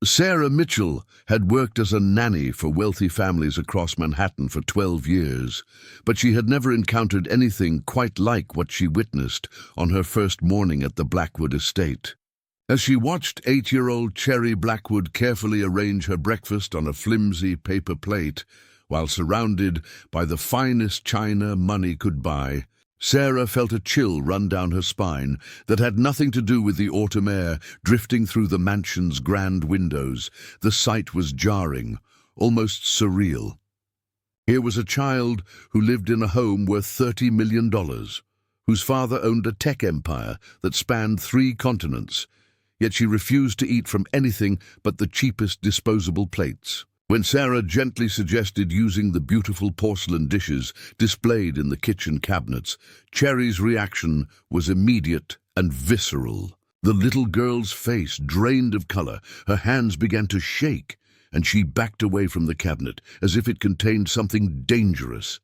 Sarah Mitchell had worked as a nanny for wealthy families across Manhattan for 12 years, but she had never encountered anything quite like what she witnessed on her first morning at the Blackwood estate. As she watched 8-year-old Cherry Blackwood carefully arrange her breakfast on a flimsy paper plate, while surrounded by the finest china money could buy, Sarah felt a chill run down her spine that had nothing to do with the autumn air drifting through the mansion's grand windows. The sight was jarring, almost surreal. Here was a child who lived in a home worth $30 million, whose father owned a tech empire that spanned 3 continents, yet she refused to eat from anything but the cheapest disposable plates. When Sarah gently suggested using the beautiful porcelain dishes displayed in the kitchen cabinets, Cherry's reaction was immediate and visceral. The little girl's face drained of color, her hands began to shake, and she backed away from the cabinet as if it contained something dangerous.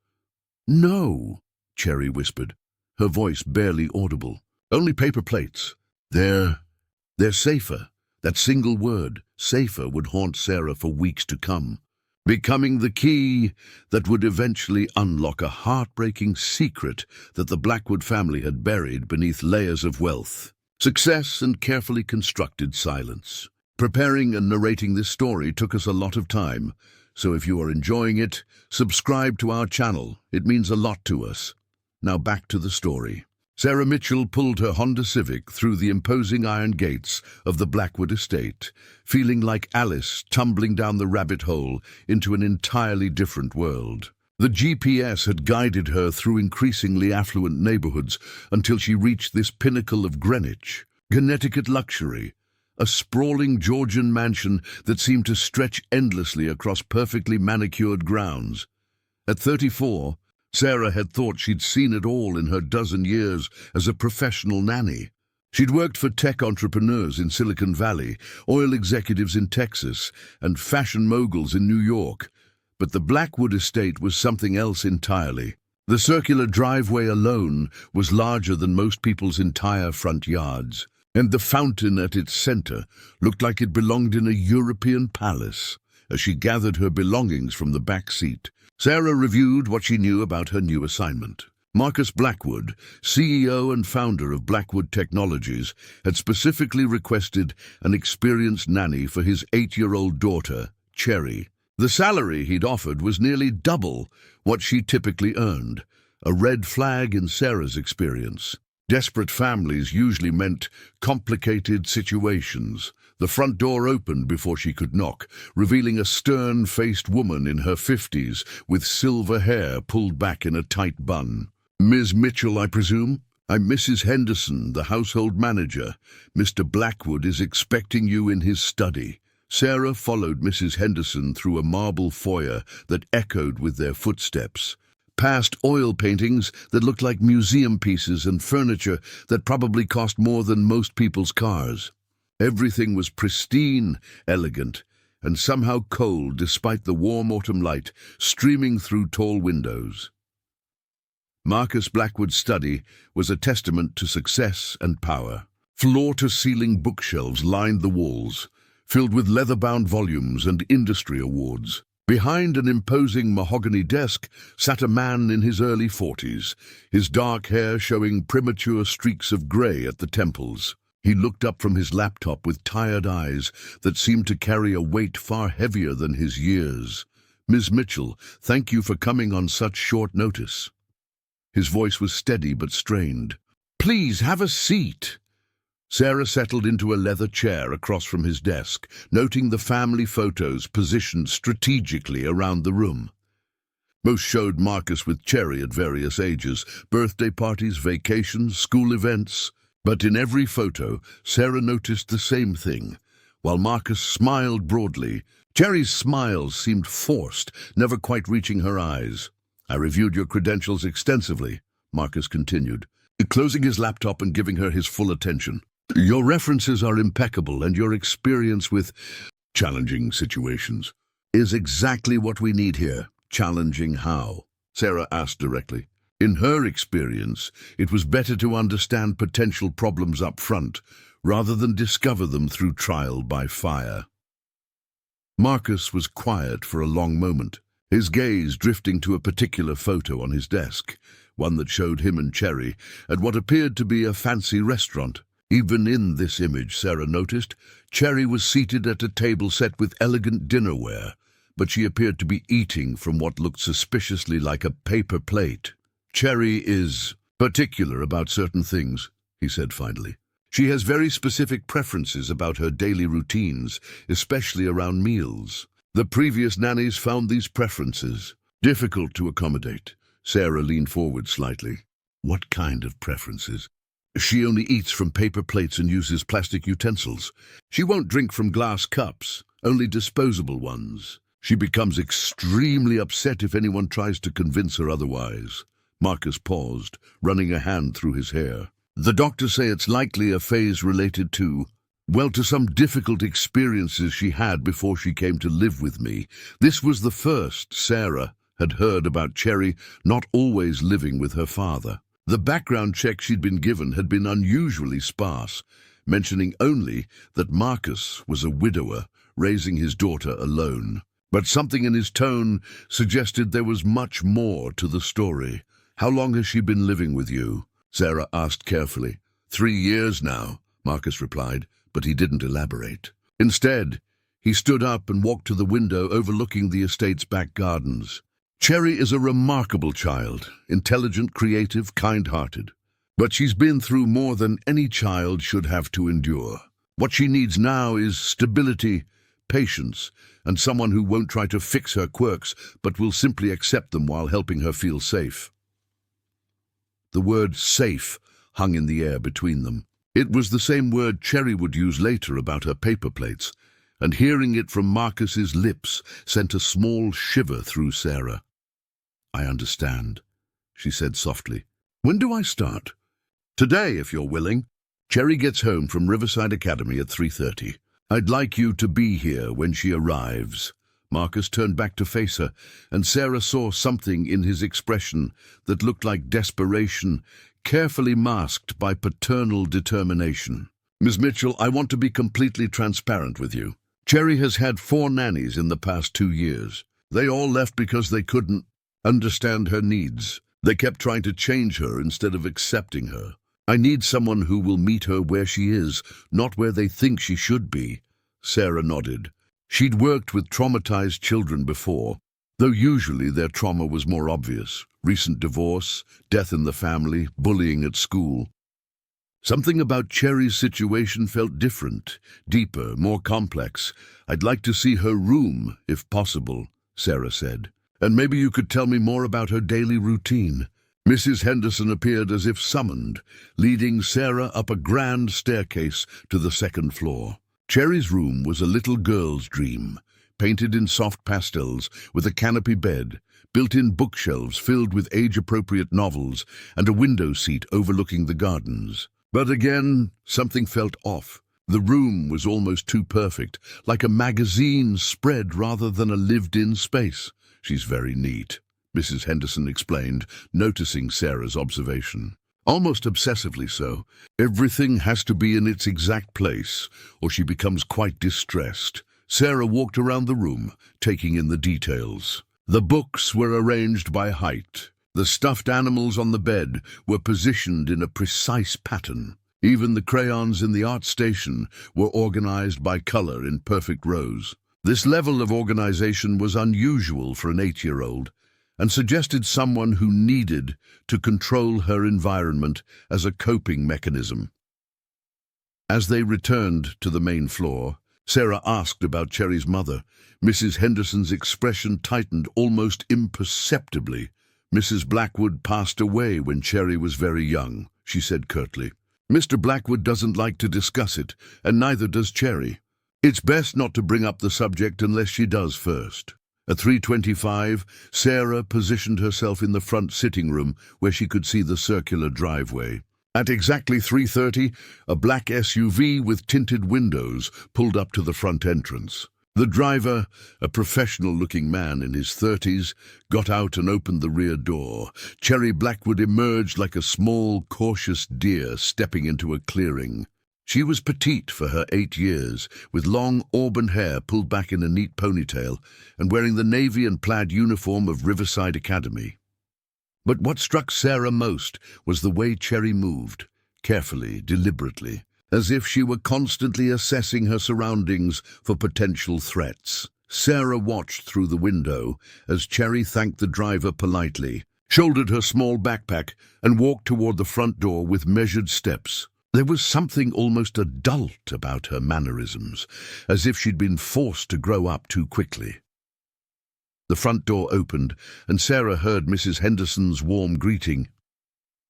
"No," Cherry whispered, her voice barely audible. "Only paper plates. They're safer." That single word, safer, would haunt Sarah for weeks to come, becoming the key that would eventually unlock a heartbreaking secret that the Blackwood family had buried beneath layers of wealth, success, and carefully constructed silence. Preparing and narrating this story took us a lot of time, so if you are enjoying it, subscribe to our channel. It means a lot to us. Now back to the story. Sarah Mitchell pulled her Honda Civic through the imposing iron gates of the Blackwood estate, feeling like Alice tumbling down the rabbit hole into an entirely different world. The GPS had guided her through increasingly affluent neighborhoods until she reached this pinnacle of Greenwich, Connecticut luxury, a sprawling Georgian mansion that seemed to stretch endlessly across perfectly manicured grounds. At 34, Sarah had thought she'd seen it all in her dozen years as a professional nanny. She'd worked for tech entrepreneurs in Silicon Valley, oil executives in Texas, and fashion moguls in New York. But the Blackwood estate was something else entirely. The circular driveway alone was larger than most people's entire front yards, and the fountain at its center looked like it belonged in a European palace. As she gathered her belongings from the back seat, Sarah reviewed what she knew about her new assignment. Marcus Blackwood, CEO and founder of Blackwood Technologies, had specifically requested an experienced nanny for his 8-year-old daughter, Cherry. The salary he'd offered was nearly double what she typically earned, a red flag in Sarah's experience. Desperate families usually meant complicated situations. The front door opened before she could knock, revealing a stern-faced woman in her 50s with silver hair pulled back in a tight bun. "Ms. Mitchell, I presume? I'm Mrs. Henderson, the household manager. Mr. Blackwood is expecting you in his study." Sarah followed Mrs. Henderson through a marble foyer that echoed with their footsteps, past oil paintings that looked like museum pieces and furniture that probably cost more than most people's cars. Everything was pristine, elegant, and somehow cold despite the warm autumn light streaming through tall windows. Marcus Blackwood's study was a testament to success and power. Floor-to-ceiling bookshelves lined the walls, filled with leather-bound volumes and industry awards. Behind an imposing mahogany desk sat a man in his early 40s, his dark hair showing premature streaks of grey at the temples. He looked up from his laptop with tired eyes that seemed to carry a weight far heavier than his years. "Ms. Mitchell, thank you for coming on such short notice." His voice was steady but strained. "Please have a seat." Sarah settled into a leather chair across from his desk, noting the family photos positioned strategically around the room. Most showed Marcus with Cherry at various ages, birthday parties, vacations, school events. But in every photo, Sarah noticed the same thing. While Marcus smiled broadly, Cherry's smiles seemed forced, never quite reaching her eyes. "I reviewed your credentials extensively," Marcus continued, closing his laptop and giving her his full attention. "Your references are impeccable, and your experience with challenging situations is exactly what we need here." "Challenging how?" Sarah asked directly. In her experience, it was better to understand potential problems up front, rather than discover them through trial by fire. Marcus was quiet for a long moment, his gaze drifting to a particular photo on his desk, one that showed him and Cherry at what appeared to be a fancy restaurant. Even in this image, Sarah noticed, Cherry was seated at a table set with elegant dinnerware, but she appeared to be eating from what looked suspiciously like a paper plate. "Cherry is particular about certain things," he said finally. "She has very specific preferences about her daily routines, especially around meals. The previous nannies found these preferences difficult to accommodate." Sarah leaned forward slightly. "What kind of preferences?" "She only eats from paper plates and uses plastic utensils. She won't drink from glass cups, only disposable ones. She becomes extremely upset if anyone tries to convince her otherwise." Marcus paused, running a hand through his hair. "The doctors say it's likely a phase related to some difficult experiences she had before she came to live with me." This was the first Sarah had heard about Cherry not always living with her father. The background check she'd been given had been unusually sparse, mentioning only that Marcus was a widower, raising his daughter alone. But something in his tone suggested there was much more to the story. "How long has she been living with you?" Sarah asked carefully. 3 years now," Marcus replied, but he didn't elaborate. Instead, he stood up and walked to the window overlooking the estate's back gardens. "Cherry is a remarkable child, intelligent, creative, kind-hearted. But she's been through more than any child should have to endure. What she needs now is stability, patience, and someone who won't try to fix her quirks, but will simply accept them while helping her feel safe." The word safe hung in the air between them. It was the same word Cherry would use later about her paper plates, and hearing it from Marcus's lips sent a small shiver through Sarah. "I understand," she said softly. "When do I start?" "Today, if you're willing. Cherry gets home from Riverside Academy at 3:30. I'd like you to be here when she arrives." Marcus turned back to face her, and Sarah saw something in his expression that looked like desperation, carefully masked by paternal determination. "Miss Mitchell, I want to be completely transparent with you. Cherry has had 4 nannies in the past 2 years. They all left because they couldn't understand her needs. They kept trying to change her instead of accepting her. I need someone who will meet her where she is, not where they think she should be." Sarah nodded. She'd worked with traumatized children before, though usually their trauma was more obvious. Recent divorce, death in the family, bullying at school. Something about Cherry's situation felt different, deeper, more complex. "I'd like to see her room, if possible," Sarah said. "And maybe you could tell me more about her daily routine." Mrs. Henderson appeared as if summoned, leading Sarah up a grand staircase to the 2nd floor. Cherry's room was a little girl's dream, painted in soft pastels, with a canopy bed, built-in bookshelves filled with age-appropriate novels, and a window seat overlooking the gardens. But again, something felt off. The room was almost too perfect, like a magazine spread rather than a lived-in space. "She's very neat," Mrs. Henderson explained, noticing Sarah's observation. "Almost obsessively so. Everything has to be in its exact place, or she becomes quite distressed." Sarah walked around the room, taking in the details. The books were arranged by height. The stuffed animals on the bed were positioned in a precise pattern. Even the crayons in the art station were organized by color in perfect rows. This level of organization was unusual for an 8-year-old, and suggested someone who needed to control her environment as a coping mechanism. As they returned to the main floor, Sarah asked about Cherry's mother. Mrs. Henderson's expression tightened almost imperceptibly. "Mrs. Blackwood passed away when Cherry was very young," she said curtly. "Mr. Blackwood doesn't like to discuss it, and neither does Cherry. It's best not to bring up the subject unless she does first." At 3:25, Sarah positioned herself in the front sitting room where she could see the circular driveway. At exactly 3:30, a black SUV with tinted windows pulled up to the front entrance. The driver, a professional-looking man in his 30s, got out and opened the rear door. Cherry Blackwood emerged like a small, cautious deer stepping into a clearing. She was petite for her 8 years, with long auburn hair pulled back in a neat ponytail and wearing the navy and plaid uniform of Riverside Academy. But what struck Sarah most was the way Cherry moved, carefully, deliberately, as if she were constantly assessing her surroundings for potential threats. Sarah watched through the window as Cherry thanked the driver politely, shouldered her small backpack, and walked toward the front door with measured steps. There was something almost adult about her mannerisms, as if she'd been forced to grow up too quickly. The front door opened, and Sarah heard Mrs. Henderson's warm greeting.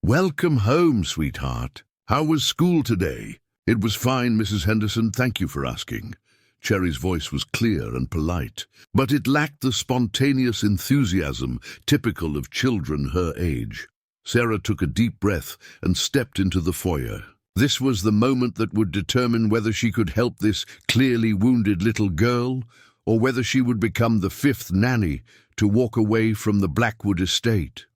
"Welcome home, sweetheart. How was school today?" "It was fine, Mrs. Henderson, thank you for asking." Cherry's voice was clear and polite, but it lacked the spontaneous enthusiasm typical of children her age. Sarah took a deep breath and stepped into the foyer. This was the moment that would determine whether she could help this clearly wounded little girl, or whether she would become the 5th nanny to walk away from the Blackwood estate.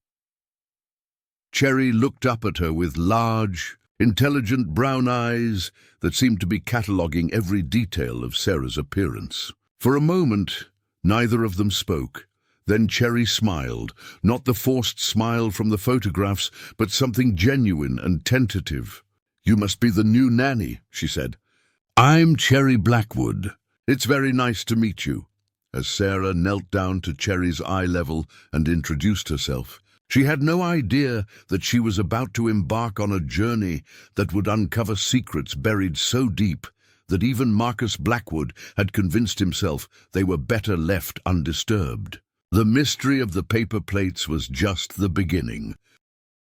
Cherry looked up at her with large, intelligent brown eyes that seemed to be cataloguing every detail of Sarah's appearance. For a moment, neither of them spoke. Then Cherry smiled, not the forced smile from the photographs, but something genuine and tentative. "You must be the new nanny," she said. "I'm Cherry Blackwood. It's very nice to meet you." As Sarah knelt down to Cherry's eye level and introduced herself, she had no idea that she was about to embark on a journey that would uncover secrets buried so deep that even Marcus Blackwood had convinced himself they were better left undisturbed. The mystery of the paper plates was just the beginning.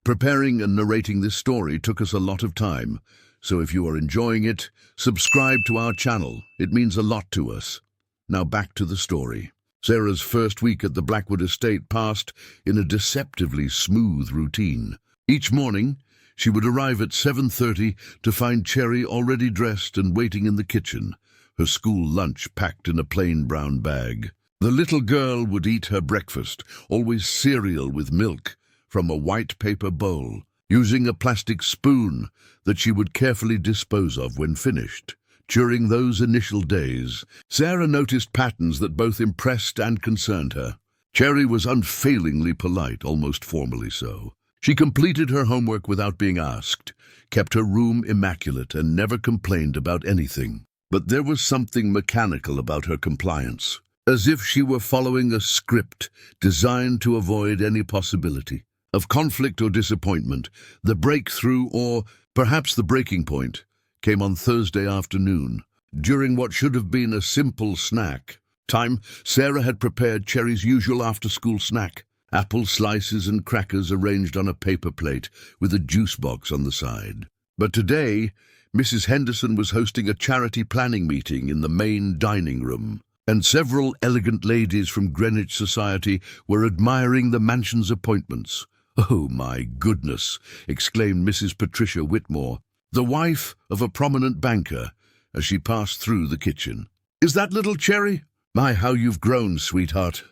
Preparing and narrating this story took us a lot of time, so if you are enjoying it, subscribe to our channel. It means a lot to us. Now back to the story. Sarah's first week at the Blackwood estate passed in a deceptively smooth routine. Each morning, she would arrive at 7:30 to find Cherry already dressed and waiting in the kitchen, her school lunch packed in a plain brown bag. The little girl would eat her breakfast, always cereal with milk, from a white paper bowl, using a plastic spoon that she would carefully dispose of when finished. During those initial days, Sarah noticed patterns that both impressed and concerned her. Cherry was unfailingly polite, almost formally so. She completed her homework without being asked, kept her room immaculate, and never complained about anything. But there was something mechanical about her compliance, as if she were following a script designed to avoid any possibility of conflict or disappointment. The breakthrough, or perhaps the breaking point, came on Thursday afternoon. During what should have been a simple snack time, Sarah had prepared Cherry's usual after-school snack: apple slices and crackers arranged on a paper plate with a juice box on the side. But today, Mrs. Henderson was hosting a charity planning meeting in the main dining room, and several elegant ladies from Greenwich society were admiring the mansion's appointments. "Oh, my goodness," exclaimed Mrs. Patricia Whitmore, the wife of a prominent banker, as she passed through the kitchen. "Is that little Cherry? My, how you've grown, sweetheart."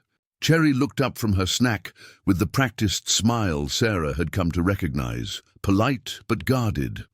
Cherry looked up from her snack with the practiced smile Sarah had come to recognize, polite but guarded.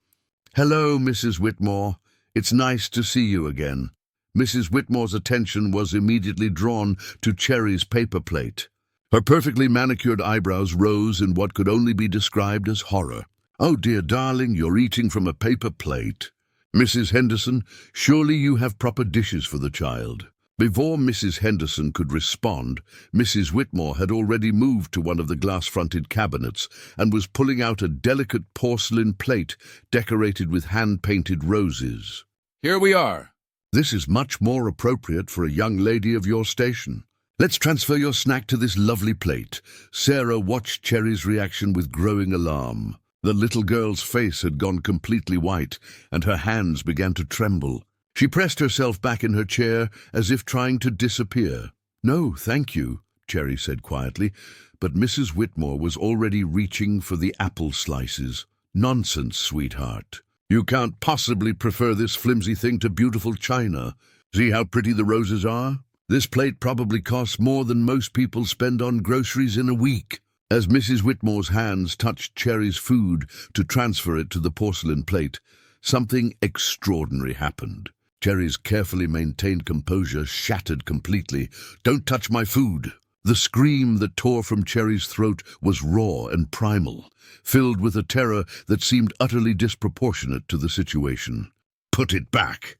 "Hello, Mrs. Whitmore. It's nice to see you again." Mrs. Whitmore's attention was immediately drawn to Cherry's paper plate. Her perfectly manicured eyebrows rose in what could only be described as horror. "Oh, dear darling, you're eating from a paper plate. Mrs. Henderson, surely you have proper dishes for the child." Before Mrs. Henderson could respond, Mrs. Whitmore had already moved to one of the glass-fronted cabinets and was pulling out a delicate porcelain plate decorated with hand-painted roses. "Here we are." "This is much more appropriate for a young lady of your station. Let's transfer your snack to this lovely plate." Sarah watched Cherry's reaction with growing alarm. The little girl's face had gone completely white, and her hands began to tremble. She pressed herself back in her chair as if trying to disappear. "No, thank you," Cherry said quietly, but Mrs. Whitmore was already reaching for the apple slices. "Nonsense, sweetheart. You can't possibly prefer this flimsy thing to beautiful china. See how pretty the roses are? This plate probably costs more than most people spend on groceries in a week." As Mrs. Whitmore's hands touched Cherry's food to transfer it to the porcelain plate, Something extraordinary happened. Cherry's carefully maintained composure shattered completely. "Don't touch my food!" The scream that tore from Cherry's throat was raw and primal, filled with a terror that seemed utterly disproportionate to the situation. "Put it back!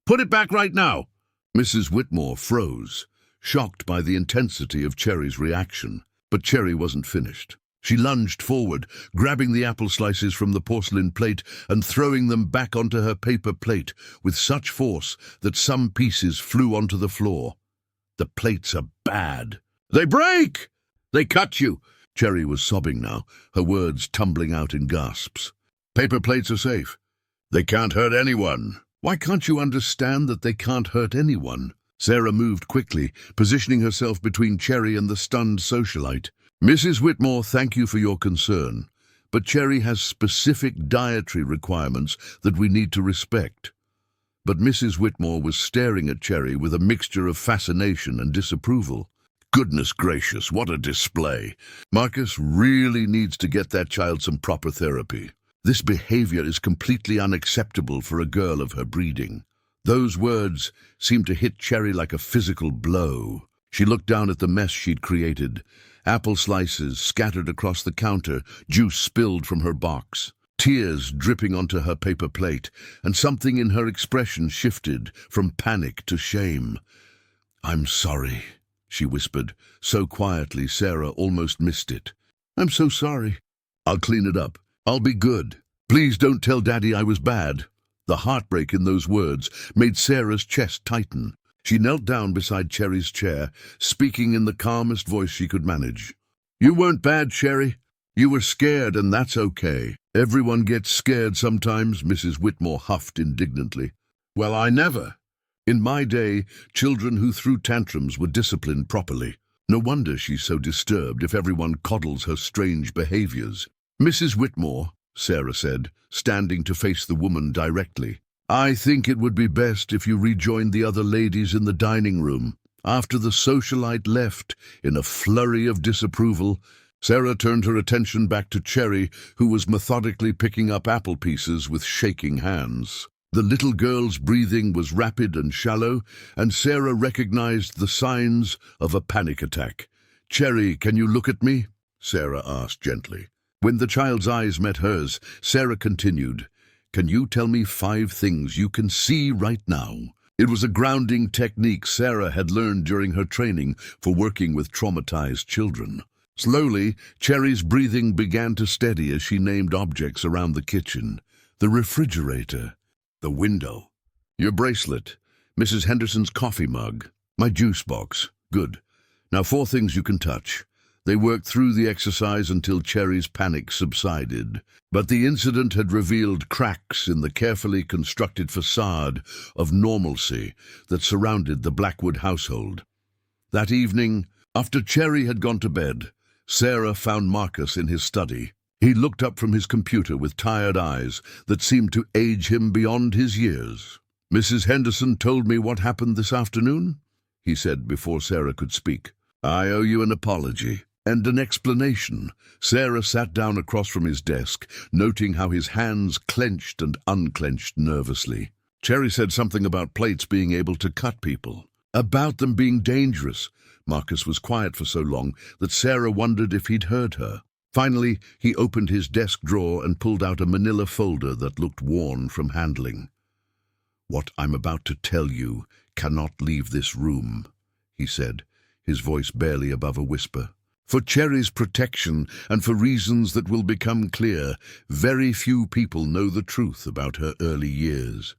Put it back right now!" Mrs. Whitmore froze, shocked by the intensity of Cherry's reaction. But Cherry wasn't finished. She lunged forward, grabbing the apple slices from the porcelain plate and throwing them back onto her paper plate with such force that some pieces flew onto the floor. "The plates are bad. They break! They cut you!" Cherry was sobbing now, her words tumbling out in gasps. "Paper plates are safe. They can't hurt anyone." "Why can't you understand that they can't hurt anyone?" Sarah moved quickly, positioning herself between Cherry and the stunned socialite. "Mrs. Whitmore, thank you for your concern, but Cherry has specific dietary requirements that we need to respect." But Mrs. Whitmore was staring at Cherry with a mixture of fascination and disapproval. "Goodness gracious, what a display! Marcus really needs to get that child some proper therapy. This behavior is completely unacceptable for a girl of her breeding." Those words seemed to hit Cherry like a physical blow. She looked down at the mess she'd created. Apple slices scattered across the counter, juice spilled from her box, tears dripping onto her paper plate, and something in her expression shifted from panic to shame. "I'm sorry," she whispered, so quietly Sarah almost missed it. "I'm so sorry. I'll clean it up. I'll be good. Please don't tell Daddy I was bad." The heartbreak in those words made Sarah's chest tighten. She knelt down beside Cherry's chair, speaking in the calmest voice she could manage. "You weren't bad, Cherry. You were scared, and that's okay. Everyone gets scared sometimes," Mrs. Whitmore huffed indignantly. "Well, I never. In my day, children who threw tantrums were disciplined properly. No wonder she's so disturbed if everyone coddles her strange behaviors." "Mrs. Whitmore," Sarah said, standing to face the woman directly, "I think it would be best if you rejoined the other ladies in the dining room." After the socialite left in a flurry of disapproval, Sarah turned her attention back to Cherry, who was methodically picking up apple pieces with shaking hands. The little girl's breathing was rapid and shallow, and Sarah recognized the signs of a panic attack. "Cherry, can you look at me?" Sarah asked gently. When the child's eyes met hers, Sarah continued, "Can you tell me 5 things you can see right now?" It was a grounding technique Sarah had learned during her training for working with traumatized children. Slowly, Cherry's breathing began to steady as she named objects around the kitchen. The refrigerator, the window, your bracelet, Mrs. Henderson's coffee mug, my juice box. Good. Now 4 things you can touch. They worked through the exercise until Cherry's panic subsided. But the incident had revealed cracks in the carefully constructed facade of normalcy that surrounded the Blackwood household. That evening, after Cherry had gone to bed, Sarah found Marcus in his study. He looked up from his computer with tired eyes that seemed to age him beyond his years. "Mrs. Henderson told me what happened this afternoon," he said before Sarah could speak. "I owe you an apology and an explanation." Sarah sat down across from his desk, noting how his hands clenched and unclenched nervously. "Cherry said something about plates being able to cut people. About them being dangerous." Marcus was quiet for so long that Sarah wondered if he'd heard her. Finally, he opened his desk drawer and pulled out a manila folder that looked worn from handling. "What I'm about to tell you cannot leave this room," he said, his voice barely above a whisper. "For Cherry's protection and for reasons that will become clear, very few people know the truth about her early years."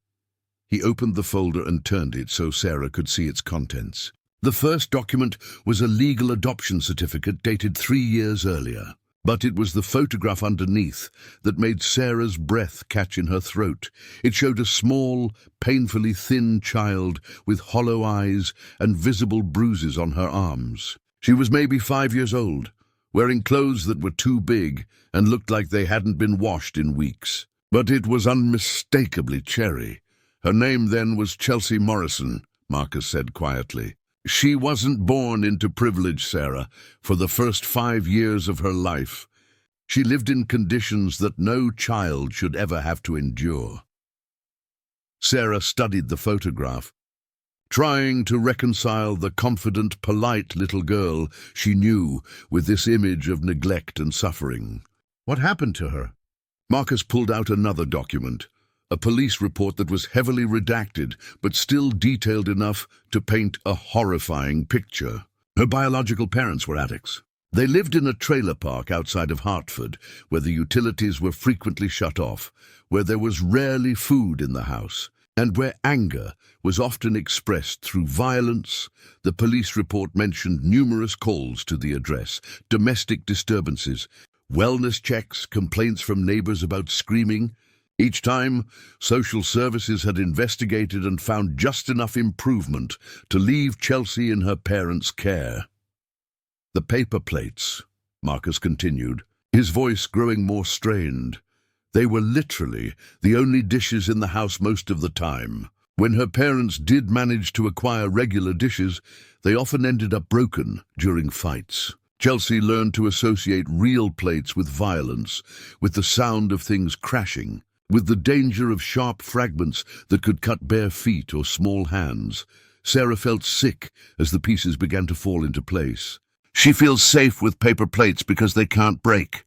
He opened the folder and turned it so Sarah could see its contents. The first document was a legal adoption certificate dated 3 years earlier. But it was the photograph underneath that made Sarah's breath catch in her throat. It showed a small, painfully thin child with hollow eyes and visible bruises on her arms. She was maybe 5 years old, wearing clothes that were too big and looked like they hadn't been washed in weeks. But it was unmistakably Cherry. Her name then was Chelsea Morrison, Marcus said quietly. She wasn't born into privilege, Sarah. For the first 5 years of her life, she lived in conditions that no child should ever have to endure. Sarah studied the photograph, trying to reconcile the confident, polite little girl she knew with this image of neglect and suffering. What happened to her? Marcus pulled out another document, a police report that was heavily redacted but still detailed enough to paint a horrifying picture. Her biological parents were addicts. They lived in a trailer park outside of Hartford, where the utilities were frequently shut off, where there was rarely food in the house, and where anger was often expressed through violence. The police report mentioned numerous calls to the address, domestic disturbances, wellness checks, complaints from neighbors about screaming. Each time, social services had investigated and found just enough improvement to leave Chelsea in her parents' care. The paper plates, Marcus continued, his voice growing more strained. They were literally the only dishes in the house most of the time. When her parents did manage to acquire regular dishes, they often ended up broken during fights. Chelsea learned to associate real plates with violence, with the sound of things crashing, with the danger of sharp fragments that could cut bare feet or small hands. Sarah felt sick as the pieces began to fall into place. She feels safe with paper plates because they can't break.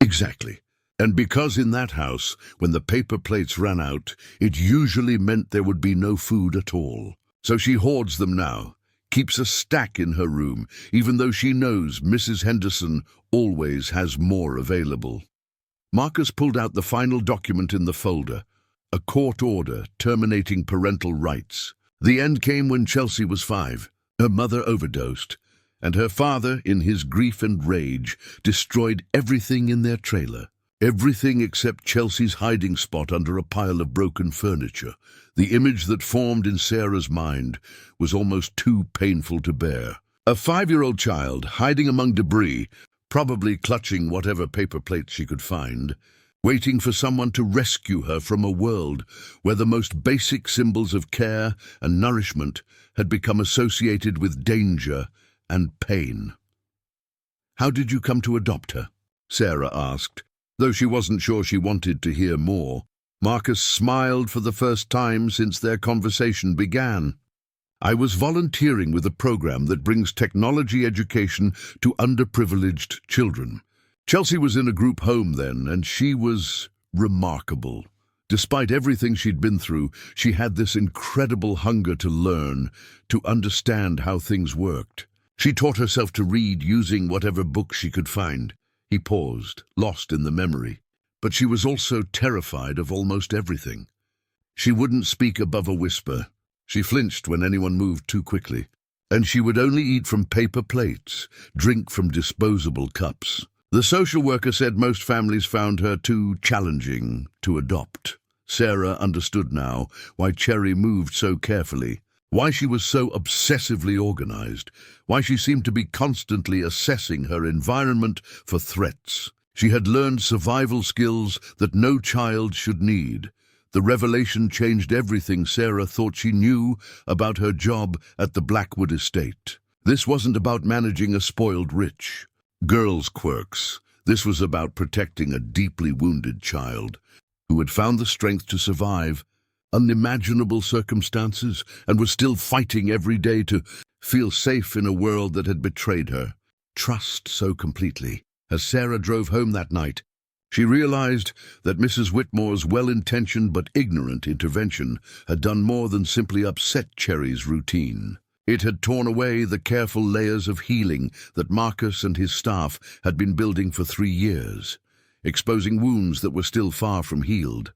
Exactly. And because in that house, when the paper plates ran out, it usually meant there would be no food at all. So she hoards them now, keeps a stack in her room, even though she knows Mrs. Henderson always has more available. Marcus pulled out the final document in the folder, a court order terminating parental rights. The end came when Chelsea was 5. Her mother overdosed, and her father, in his grief and rage, destroyed everything in their trailer. Everything except Chelsea's hiding spot under a pile of broken furniture. The image that formed in Sarah's mind was almost too painful to bear. A 5-year-old child hiding among debris, probably clutching whatever paper plates she could find, waiting for someone to rescue her from a world where the most basic symbols of care and nourishment had become associated with danger and pain. "How did you come to adopt her?" Sarah asked. Though she wasn't sure she wanted to hear more, Marcus smiled for the first time since their conversation began. "I was volunteering with a program that brings technology education to underprivileged children. Chelsea was in a group home then, and she was remarkable. Despite everything she'd been through, she had this incredible hunger to learn, to understand how things worked. She taught herself to read using whatever books she could find." He paused, lost in the memory. But she was also terrified of almost everything. She wouldn't speak above a whisper. She flinched when anyone moved too quickly. And she would only eat from paper plates, drink from disposable cups. The social worker said most families found her too challenging to adopt. Sarah understood now why Cherry moved so carefully, why she was so obsessively organized, why she seemed to be constantly assessing her environment for threats. She had learned survival skills that no child should need. The revelation changed everything Sarah thought she knew about her job at the Blackwood estate. This wasn't about managing a spoiled rich girl's quirks. This was about protecting a deeply wounded child who had found the strength to survive unimaginable circumstances and was still fighting every day to feel safe in a world that had betrayed her. Trust so completely. As Sarah drove home that night, she realized that Mrs. Whitmore's well-intentioned but ignorant intervention had done more than simply upset Cherry's routine. It had torn away the careful layers of healing that Marcus and his staff had been building for 3 years, exposing wounds that were still far from healed.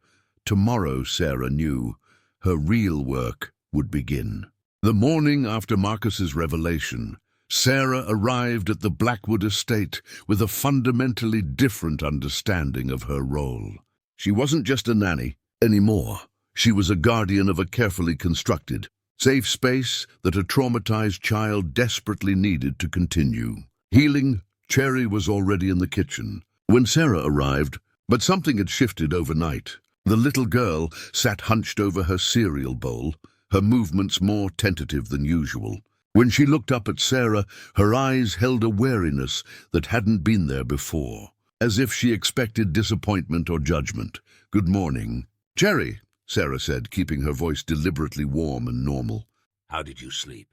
Tomorrow, Sarah knew, her real work would begin. The morning after Marcus's revelation, Sarah arrived at the Blackwood estate with a fundamentally different understanding of her role. She wasn't just a nanny anymore. She was a guardian of a carefully constructed, safe space that a traumatized child desperately needed to continue. Healing, Cherry was already in the kitchen when Sarah arrived, but something had shifted overnight. The little girl sat hunched over her cereal bowl, her movements more tentative than usual. When she looked up at Sarah, her eyes held a wariness that hadn't been there before, as if she expected disappointment or judgment. "Good morning." "Cherry," Sarah said, keeping her voice deliberately warm and normal. How did you sleep?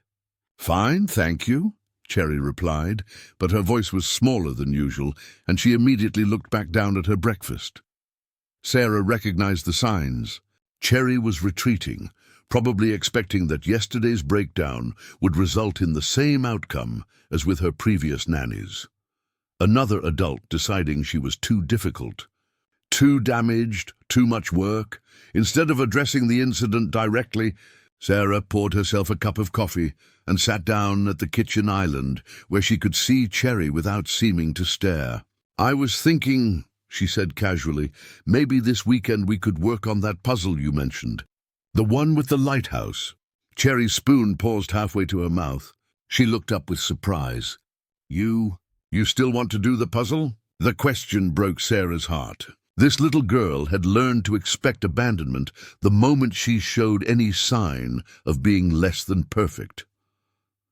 Fine, thank you, Cherry replied, but her voice was smaller than usual, and she immediately looked back down at her breakfast. Sarah recognized the signs. Cherry was retreating, probably expecting that yesterday's breakdown would result in the same outcome as with her previous nannies. Another adult deciding she was too difficult, too damaged, too much work. Instead of addressing the incident directly, Sarah poured herself a cup of coffee and sat down at the kitchen island where she could see Cherry without seeming to stare. I was thinking, she said casually, maybe this weekend we could work on that puzzle you mentioned. The one with the lighthouse. Cherry's spoon paused halfway to her mouth. She looked up with surprise. You still want to do the puzzle? The question broke Sarah's heart. This little girl had learned to expect abandonment the moment she showed any sign of being less than perfect.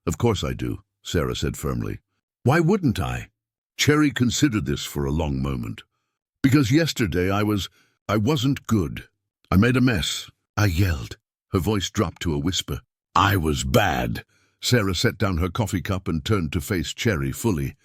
Of course I do, Sarah said firmly. Why wouldn't I? Cherry considered this for a long moment. Because yesterday I wasn't good. I made a mess. I yelled. Her voice dropped to a whisper. I was bad. Sarah set down her coffee cup and turned to face Cherry fully.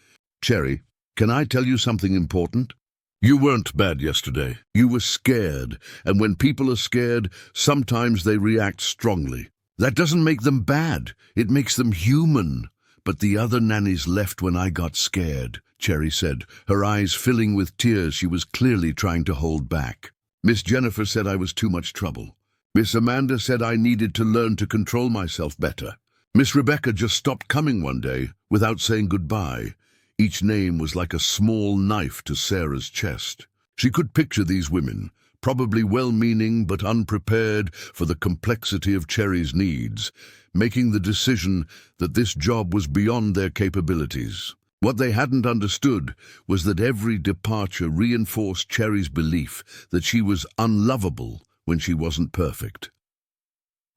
Cherry, can I tell you something important? You weren't bad yesterday. You were scared, and when people are scared, sometimes they react strongly. That doesn't make them bad. It makes them human. But the other nannies left when I got scared, Cherry said, her eyes filling with tears she was clearly trying to hold back. Miss Jennifer said I was too much trouble. Miss Amanda said I needed to learn to control myself better. Miss Rebecca just stopped coming one day without saying goodbye. Each name was like a small knife to Sarah's chest. She could picture these women, probably well-meaning but unprepared for the complexity of Cherry's needs, making the decision that this job was beyond their capabilities. What they hadn't understood was that every departure reinforced Cherry's belief that she was unlovable when she wasn't perfect.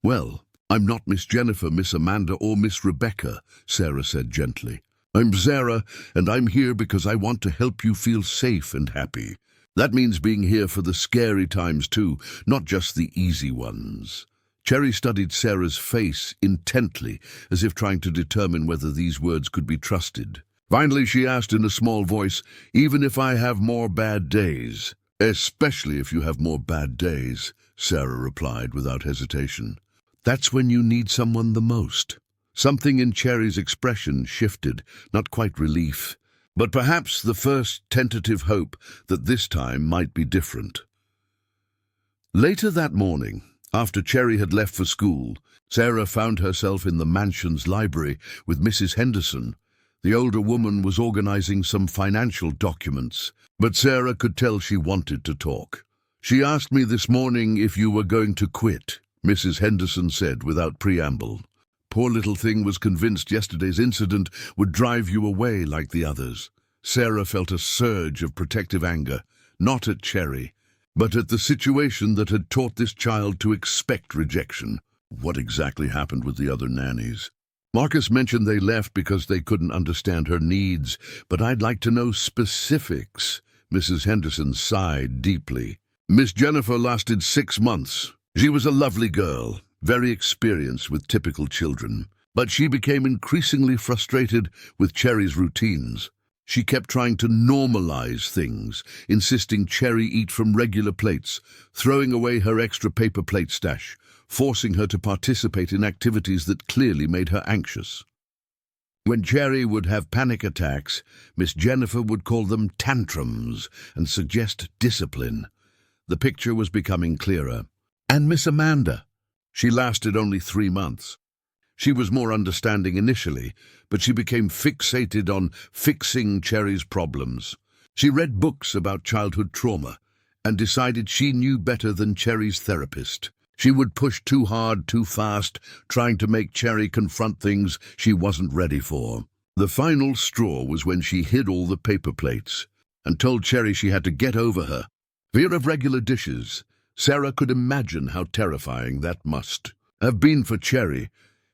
Well, I'm not Miss Jennifer, Miss Amanda, or Miss Rebecca, Sarah said gently. I'm Sarah, and I'm here because I want to help you feel safe and happy. That means being here for the scary times too, not just the easy ones. Cherry studied Sarah's face intently, as if trying to determine whether these words could be trusted. Finally, she asked in a small voice, even if I have more bad days? Especially if you have more bad days, Sarah replied without hesitation. That's when you need someone the most. Something in Cherry's expression shifted, not quite relief, but perhaps the first tentative hope that this time might be different. Later that morning, after Cherry had left for school, Sarah found herself in the mansion's library with Mrs. Henderson. The older woman was organizing some financial documents, but Sarah could tell she wanted to talk. She asked me this morning if you were going to quit, Mrs. Henderson said without preamble. Poor little thing was convinced yesterday's incident would drive you away like the others. Sarah felt a surge of protective anger, not at Cherry, but at the situation that had taught this child to expect rejection. What exactly happened with the other nannies? Marcus mentioned they left because they couldn't understand her needs, but I'd like to know specifics. Mrs. Henderson sighed deeply. Miss Jennifer lasted 6 months. She was a lovely girl, very experienced with typical children, but she became increasingly frustrated with Cherry's routines. She kept trying to normalize things, insisting Cherry eat from regular plates, throwing away her extra paper plate stash, forcing her to participate in activities that clearly made her anxious. When Cherry would have panic attacks, Miss Jennifer would call them tantrums and suggest discipline. The picture was becoming clearer. And Miss Amanda? She lasted only 3 months. She was more understanding initially, but she became fixated on fixing Cherry's problems. She read books about childhood trauma and decided she knew better than Cherry's therapist. She would push too hard, too fast, trying to make Cherry confront things she wasn't ready for. The final straw was when she hid all the paper plates and told Cherry she had to get over her fear of regular dishes. Sarah could imagine how terrifying that must have been for Cherry,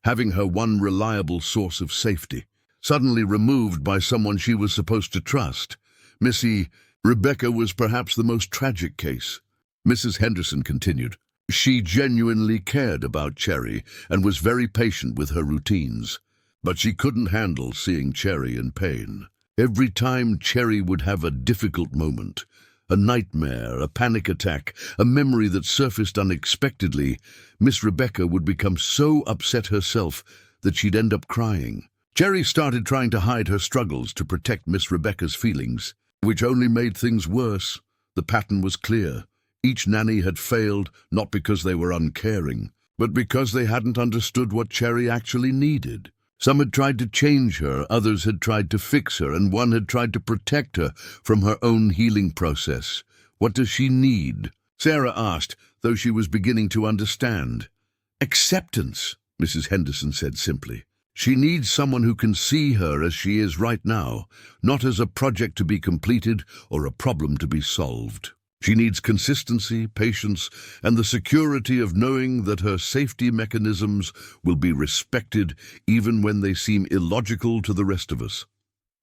having her one reliable source of safety suddenly removed by someone she was supposed to trust. Missy Rebecca was perhaps the most tragic case. Mrs. Henderson continued, She genuinely cared about Cherry and was very patient with her routines. But she couldn't handle seeing Cherry in pain. Every time Cherry would have a difficult moment, a nightmare, a panic attack, a memory that surfaced unexpectedly, Miss Rebecca would become so upset herself that she'd end up crying. Cherry started trying to hide her struggles to protect Miss Rebecca's feelings, which only made things worse. The pattern was clear. Each nanny had failed, not because they were uncaring, but because they hadn't understood what Cherry actually needed. Some had tried to change her, others had tried to fix her, and one had tried to protect her from her own healing process. What does she need? Sarah asked, though she was beginning to understand. Acceptance, Mrs. Henderson said simply. She needs someone who can see her as she is right now, not as a project to be completed or a problem to be solved. She needs consistency, patience, and the security of knowing that her safety mechanisms will be respected even when they seem illogical to the rest of us.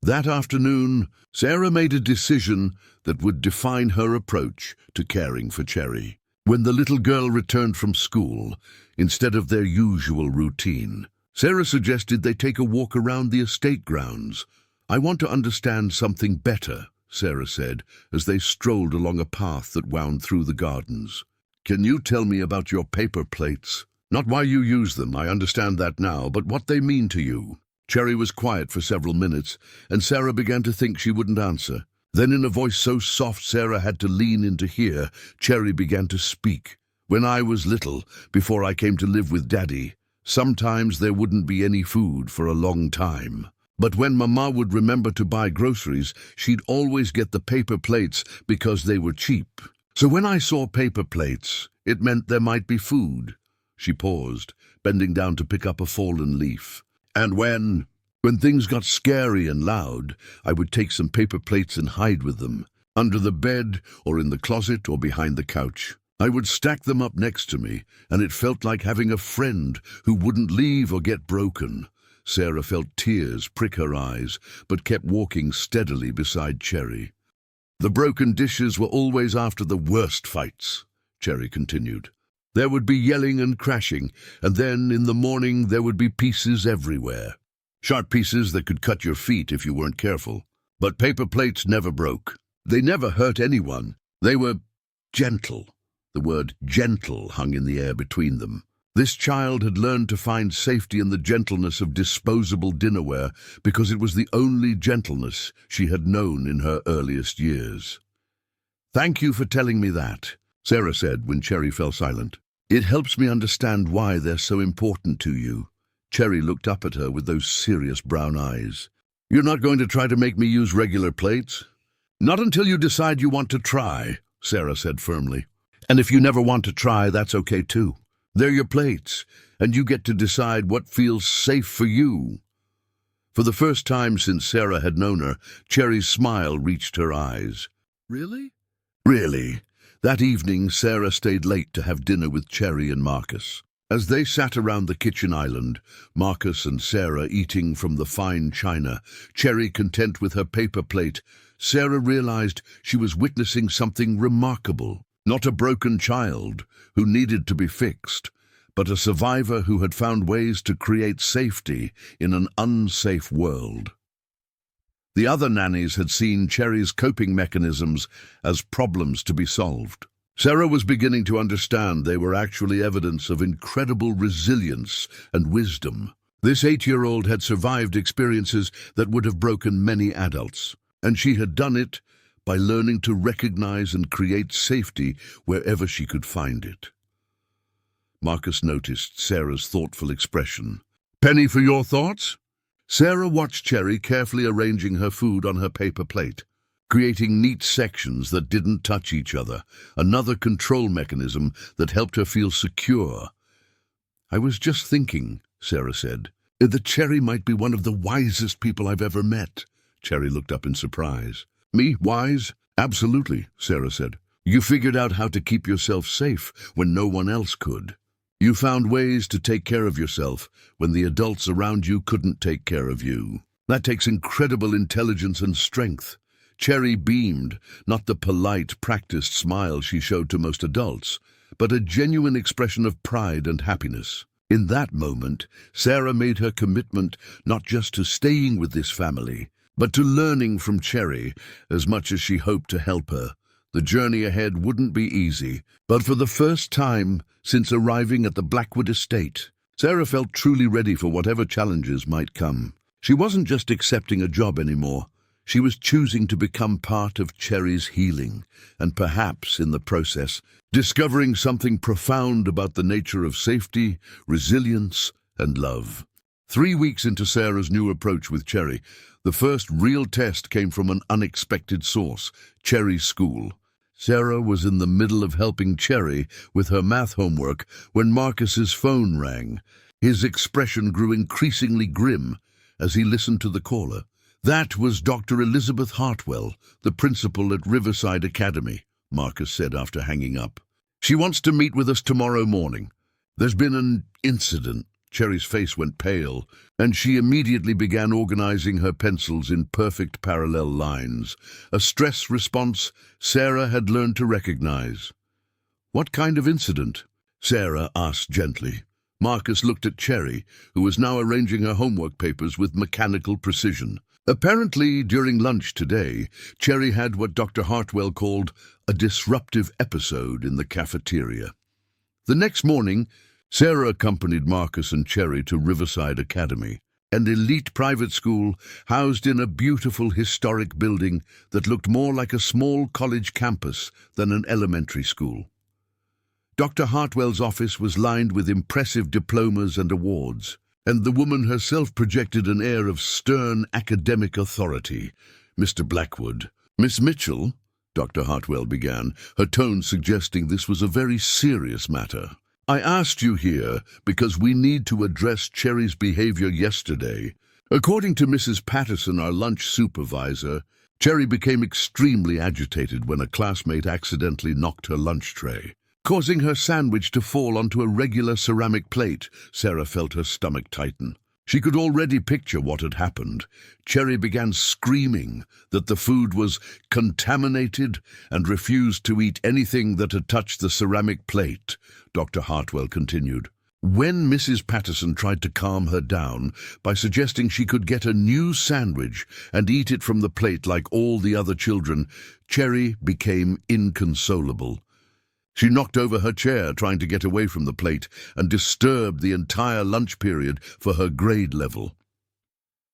That afternoon, Sarah made a decision that would define her approach to caring for Cherry. When the little girl returned from school, instead of their usual routine, Sarah suggested they take a walk around the estate grounds. "I want to understand something better," Sarah said, as they strolled along a path that wound through the gardens. "Can you tell me about your paper plates? Not why you use them, I understand that now, but what they mean to you." Cherry was quiet for several minutes, and Sarah began to think she wouldn't answer. Then, in a voice so soft Sarah had to lean in to hear, Cherry began to speak. "When I was little, before I came to live with Daddy, sometimes there wouldn't be any food for a long time. But when Mama would remember to buy groceries, she'd always get the paper plates because they were cheap. So when I saw paper plates, it meant there might be food." She paused, bending down to pick up a fallen leaf. "And when things got scary and loud, I would take some paper plates and hide with them, under the bed or in the closet or behind the couch. I would stack them up next to me, and it felt like having a friend who wouldn't leave or get broken." Sarah felt tears prick her eyes, but kept walking steadily beside Cherry. "The broken dishes were always after the worst fights," Cherry continued. "There would be yelling and crashing, and then in the morning there would be pieces everywhere. Sharp pieces that could cut your feet if you weren't careful. But paper plates never broke. They never hurt anyone. They were gentle." The word gentle hung in the air between them. This child had learned to find safety in the gentleness of disposable dinnerware because it was the only gentleness she had known in her earliest years. "Thank you for telling me that," Sarah said when Cherry fell silent. "It helps me understand why they're so important to you." Cherry looked up at her with those serious brown eyes. "You're not going to try to make me use regular plates?" "Not until you decide you want to try," Sarah said firmly. "And if you never want to try, that's okay too. They're your plates, and you get to decide what feels safe for you." For the first time since Sarah had known her, Cherry's smile reached her eyes. "Really?" "Really." That evening, Sarah stayed late to have dinner with Cherry and Marcus. As they sat around the kitchen island, Marcus and Sarah eating from the fine china, Cherry content with her paper plate, Sarah realized she was witnessing something remarkable. Not a broken child who needed to be fixed, but a survivor who had found ways to create safety in an unsafe world. The other nannies had seen Cherry's coping mechanisms as problems to be solved. Sarah was beginning to understand they were actually evidence of incredible resilience and wisdom. This 8-year-old had survived experiences that would have broken many adults, and she had done it by learning to recognize and create safety wherever she could find it. Marcus noticed Sarah's thoughtful expression. "Penny for your thoughts?" Sarah watched Cherry carefully arranging her food on her paper plate, creating neat sections that didn't touch each other, another control mechanism that helped her feel secure. "I was just thinking," Sarah said, "that Cherry might be one of the wisest people I've ever met." Cherry looked up in surprise. "Me, wise?" "Absolutely," Sarah said. "You figured out how to keep yourself safe when no one else could. You found ways to take care of yourself when the adults around you couldn't take care of you. That takes incredible intelligence and strength." Cherry beamed, not the polite, practiced smile she showed to most adults, but a genuine expression of pride and happiness. In that moment, Sarah made her commitment not just to staying with this family, but to learning from Cherry as much as she hoped to help her. The journey ahead wouldn't be easy, but for the first time since arriving at the Blackwood estate, Sarah felt truly ready for whatever challenges might come. She wasn't just accepting a job anymore. She was choosing to become part of Cherry's healing, and perhaps, in the process, discovering something profound about the nature of safety, resilience, and love. 3 weeks into Sarah's new approach with Cherry, the first real test came from an unexpected source: Cherry's school. Sarah was in the middle of helping Cherry with her math homework when Marcus's phone rang. His expression grew increasingly grim as he listened to the caller. "That was Dr. Elizabeth Hartwell, the principal at Riverside Academy," Marcus said after hanging up. "She wants to meet with us tomorrow morning. There's been an incident." Cherry's face went pale, and she immediately began organizing her pencils in perfect parallel lines, a stress response Sarah had learned to recognize. "What kind of incident?" Sarah asked gently. Marcus looked at Cherry, who was now arranging her homework papers with mechanical precision. Apparently, during lunch today, Cherry had what Dr. Hartwell called a disruptive episode in the cafeteria. The next morning, Sarah accompanied Marcus and Cherry to Riverside Academy, an elite private school housed in a beautiful historic building that looked more like a small college campus than an elementary school. Dr. Hartwell's office was lined with impressive diplomas and awards, and the woman herself projected an air of stern academic authority. "Mr. Blackwood." "Miss Mitchell," Dr. Hartwell began, her tone suggesting this was a very serious matter. "I asked you here because we need to address Cherry's behavior yesterday. According to Mrs. Patterson, our lunch supervisor, Cherry became extremely agitated when a classmate accidentally knocked her lunch tray, causing her sandwich to fall onto a regular ceramic plate." Sarah felt her stomach tighten. She could already picture what had happened. Cherry began screaming that the food was contaminated and refused to eat anything that had touched the ceramic plate. Dr. Hartwell continued. When Mrs. Patterson tried to calm her down by suggesting she could get a new sandwich and eat it from the plate like all the other children, Cherry became inconsolable. She knocked over her chair trying to get away from the plate and disturbed the entire lunch period for her grade level.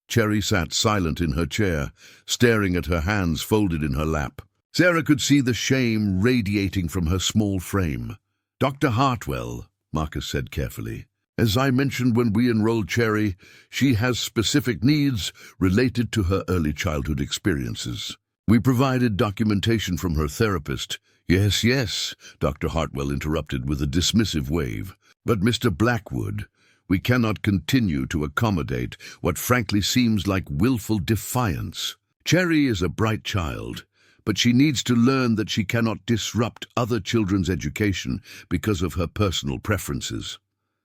Cherry sat silent in her chair, staring at her hands folded in her lap. Sarah could see the shame radiating from her small frame. "Dr. Hartwell," Marcus said carefully, "as I mentioned when we enrolled Cherry, she has specific needs related to her early childhood experiences. We provided documentation from her therapist." Yes, Dr. Hartwell interrupted with a dismissive wave. "But Mr. Blackwood, we cannot continue to accommodate what frankly seems like willful defiance. Cherry is a bright child, but she needs to learn that she cannot disrupt other children's education because of her personal preferences."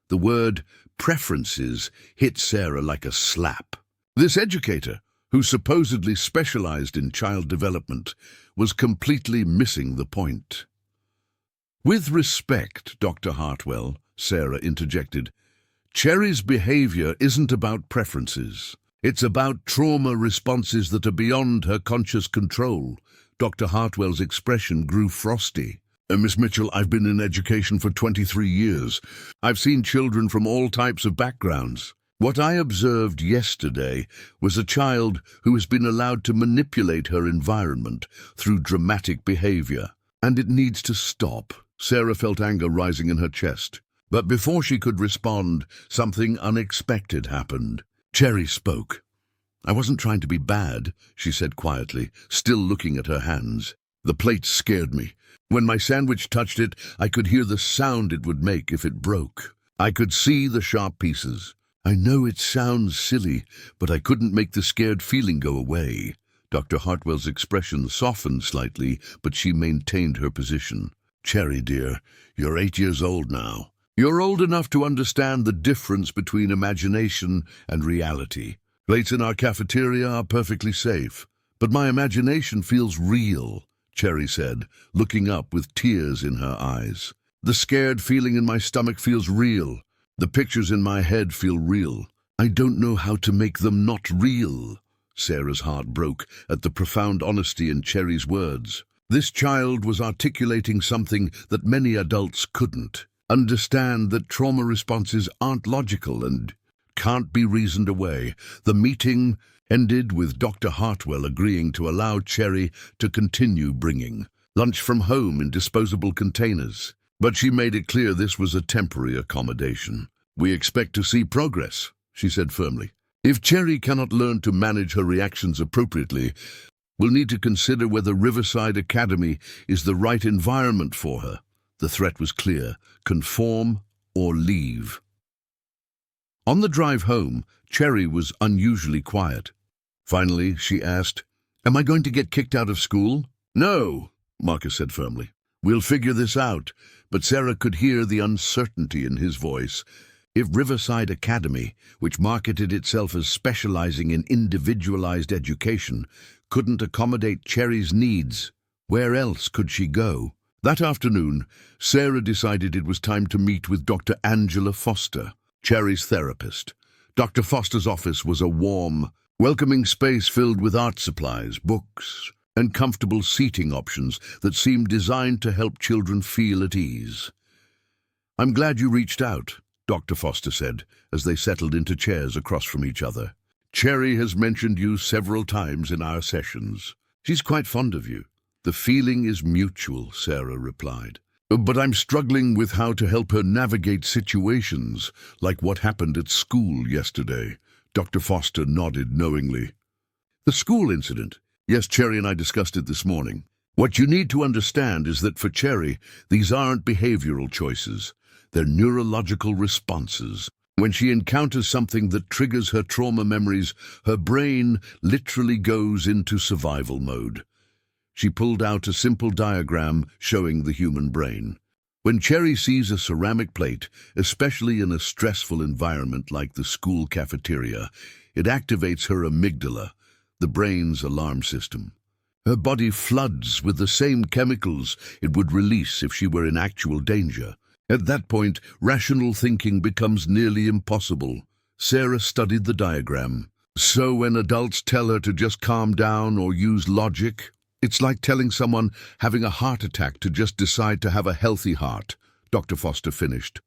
The word preferences hit Sarah like a slap. This educator, who supposedly specialized in child development, was completely missing the point. "With respect, Dr. Hartwell," Sarah interjected, "Cherry's behavior isn't about preferences. It's about trauma responses that are beyond her conscious control." Dr. Hartwell's expression grew frosty. "Miss Mitchell, I've been in education for 23 years. I've seen children from all types of backgrounds. What I observed yesterday was a child who has been allowed to manipulate her environment through dramatic behavior, and it needs to stop." Sarah felt anger rising in her chest. But before she could respond, something unexpected happened. Cherry spoke. "I wasn't trying to be bad," she said quietly, still looking at her hands. "The plate scared me. When my sandwich touched it, I could hear the sound it would make if it broke. I could see the sharp pieces. I know it sounds silly, but I couldn't make the scared feeling go away." Dr. Hartwell's expression softened slightly, but she maintained her position. "Cherry, dear, you're 8 years old now. You're old enough to understand the difference between imagination and reality. Plates in our cafeteria are perfectly safe, but my imagination feels real," Cherry said, looking up with tears in her eyes. The scared feeling in my stomach feels real. The pictures in my head feel real. I don't know how to make them not real." Sarah's heart broke at the profound honesty in Cherry's words. This child was articulating something that many adults couldn't. Understand that trauma responses aren't logical and can't be reasoned away. The meeting ended with Dr. Hartwell agreeing to allow Cherry to continue bringing lunch from home in disposable containers. But she made it clear this was a temporary accommodation. "We expect to see progress," she said firmly. "If Cherry cannot learn to manage her reactions appropriately, we'll need to consider whether Riverside Academy is the right environment for her." The threat was clear: conform or leave. On the drive home, Cherry was unusually quiet. Finally, she asked, "Am I going to get kicked out of school?" "No," Marcus said firmly. "We'll figure this out." But Sarah could hear the uncertainty in his voice. If Riverside Academy, which marketed itself as specializing in individualized education, couldn't accommodate Cherry's needs, where else could she go? That afternoon, Sarah decided it was time to meet with Dr. Angela Foster, Cherry's therapist. Dr. Foster's office was a warm, welcoming space filled with art supplies, books, and comfortable seating options that seemed designed to help children feel at ease. "I'm glad you reached out," Dr. Foster said, as they settled into chairs across from each other. "Cherry has mentioned you several times in our sessions. She's quite fond of you." "The feeling is mutual," Sarah replied. "But I'm struggling with how to help her navigate situations like what happened at school yesterday." Dr. Foster nodded knowingly. "The school incident? Yes, Cherry and I discussed it this morning. What you need to understand is that for Cherry, these aren't behavioral choices. They're neurological responses. When she encounters something that triggers her trauma memories, her brain literally goes into survival mode." She pulled out a simple diagram showing the human brain. When Cherry sees a ceramic plate, especially in a stressful environment like the school cafeteria, it activates her amygdala, the brain's alarm system. Her body floods with the same chemicals it would release if she were in actual danger. At that point, rational thinking becomes nearly impossible. Sarah studied the diagram. "So when adults tell her to just calm down or use logic, it's like telling someone having a heart attack to just decide to have a healthy heart," Dr. Foster finished.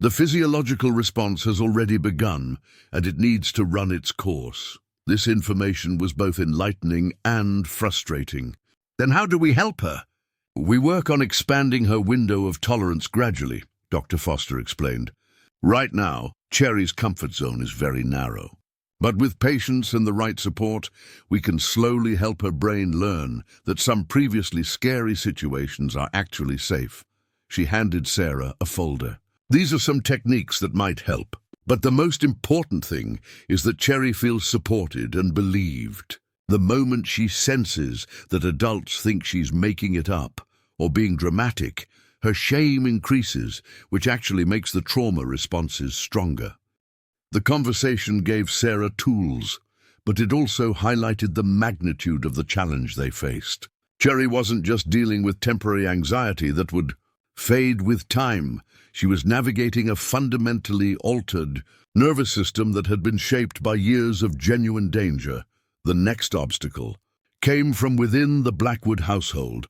"The physiological response has already begun, and it needs to run its course." This information was both enlightening and frustrating. "Then how do we help her?" "We work on expanding her window of tolerance gradually," Dr. Foster explained. "Right now, Cherry's comfort zone is very narrow. But with patience and the right support, we can slowly help her brain learn that some previously scary situations are actually safe." She handed Sarah a folder. "These are some techniques that might help. But the most important thing is that Cherry feels supported and believed. The moment she senses that adults think she's making it up or being dramatic, her shame increases, which actually makes the trauma responses stronger." The conversation gave Sarah tools, but it also highlighted the magnitude of the challenge they faced. Cherry wasn't just dealing with temporary anxiety that would fade with time. She was navigating a fundamentally altered nervous system that had been shaped by years of genuine danger. The next obstacle came from within the Blackwood household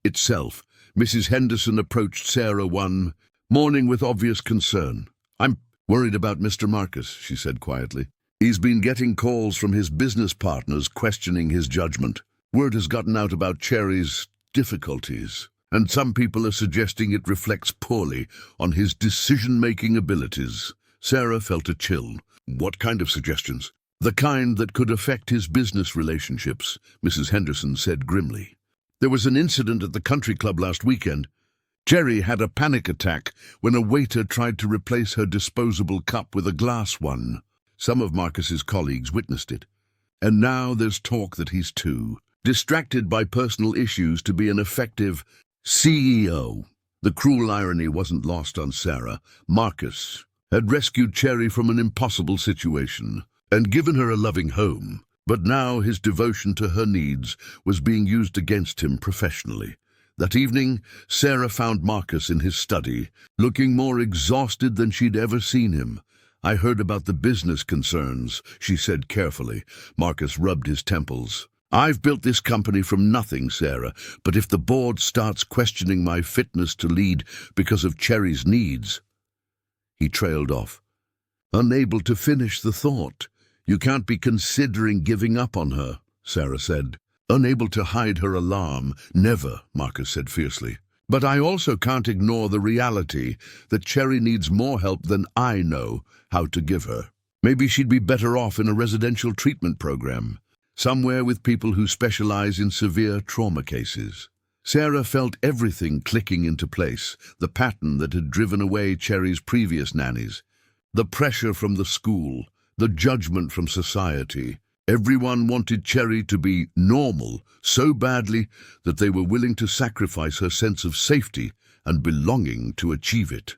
itself. Mrs. Henderson approached Sarah one morning with obvious concern. "I'm worried about Mr. Marcus," she said quietly. "He's been getting calls from his business partners questioning his judgment. Word has gotten out about Cherry's difficulties, and some people are suggesting it reflects poorly on his decision-making abilities." Sarah felt a chill. "What kind of suggestions?" "The kind that could affect his business relationships," Mrs. Henderson said grimly. "There was an incident at the country club last weekend. Cherry had a panic attack when a waiter tried to replace her disposable cup with a glass one. Some of Marcus's colleagues witnessed it. And now there's talk that he's too distracted by personal issues to be an effective CEO." The cruel irony wasn't lost on Sarah. Marcus had rescued Cherry from an impossible situation and given her a loving home, but now his devotion to her needs was being used against him professionally. That evening, Sarah found Marcus in his study, looking more exhausted than she'd ever seen him. "I heard about the business concerns," she said carefully. Marcus rubbed his temples. "I've built this company from nothing, Sarah, but if the board starts questioning my fitness to lead because of Cherry's needs—" He trailed off, unable to finish the thought. "You can't be considering giving up on her," Sarah said. Unable to hide her alarm. "Never," Marcus said fiercely. "But I also can't ignore the reality that Cherry needs more help than I know how to give her. Maybe she'd be better off in a residential treatment program, somewhere with people who specialize in severe trauma cases." Sarah felt everything clicking into place, the pattern that had driven away Cherry's previous nannies, the pressure from the school, the judgment from society. Everyone wanted Cherry to be normal so badly that they were willing to sacrifice her sense of safety and belonging to achieve it.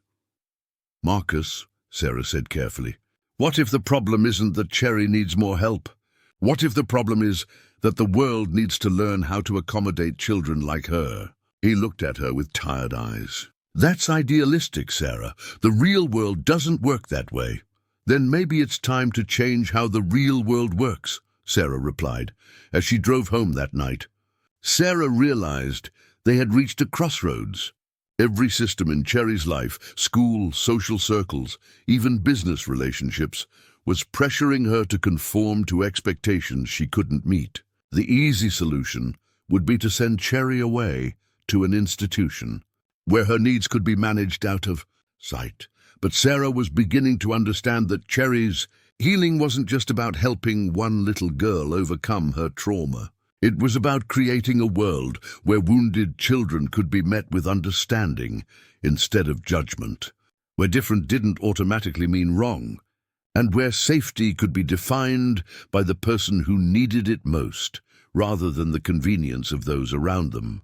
"Marcus," Sarah said carefully, "what if the problem isn't that Cherry needs more help? What if the problem is that the world needs to learn how to accommodate children like her?" He looked at her with tired eyes. "That's idealistic, Sarah. The real world doesn't work that way." "Then maybe it's time to change how the real world works," Sarah replied, as she drove home that night. Sarah realized they had reached a crossroads. Every system in Cherry's life, school, social circles, even business relationships, was pressuring her to conform to expectations she couldn't meet. The easy solution would be to send Cherry away to an institution where her needs could be managed out of sight. But Sarah was beginning to understand that Cherry's healing wasn't just about helping one little girl overcome her trauma. It was about creating a world where wounded children could be met with understanding instead of judgment, where different didn't automatically mean wrong, and where safety could be defined by the person who needed it most, rather than the convenience of those around them.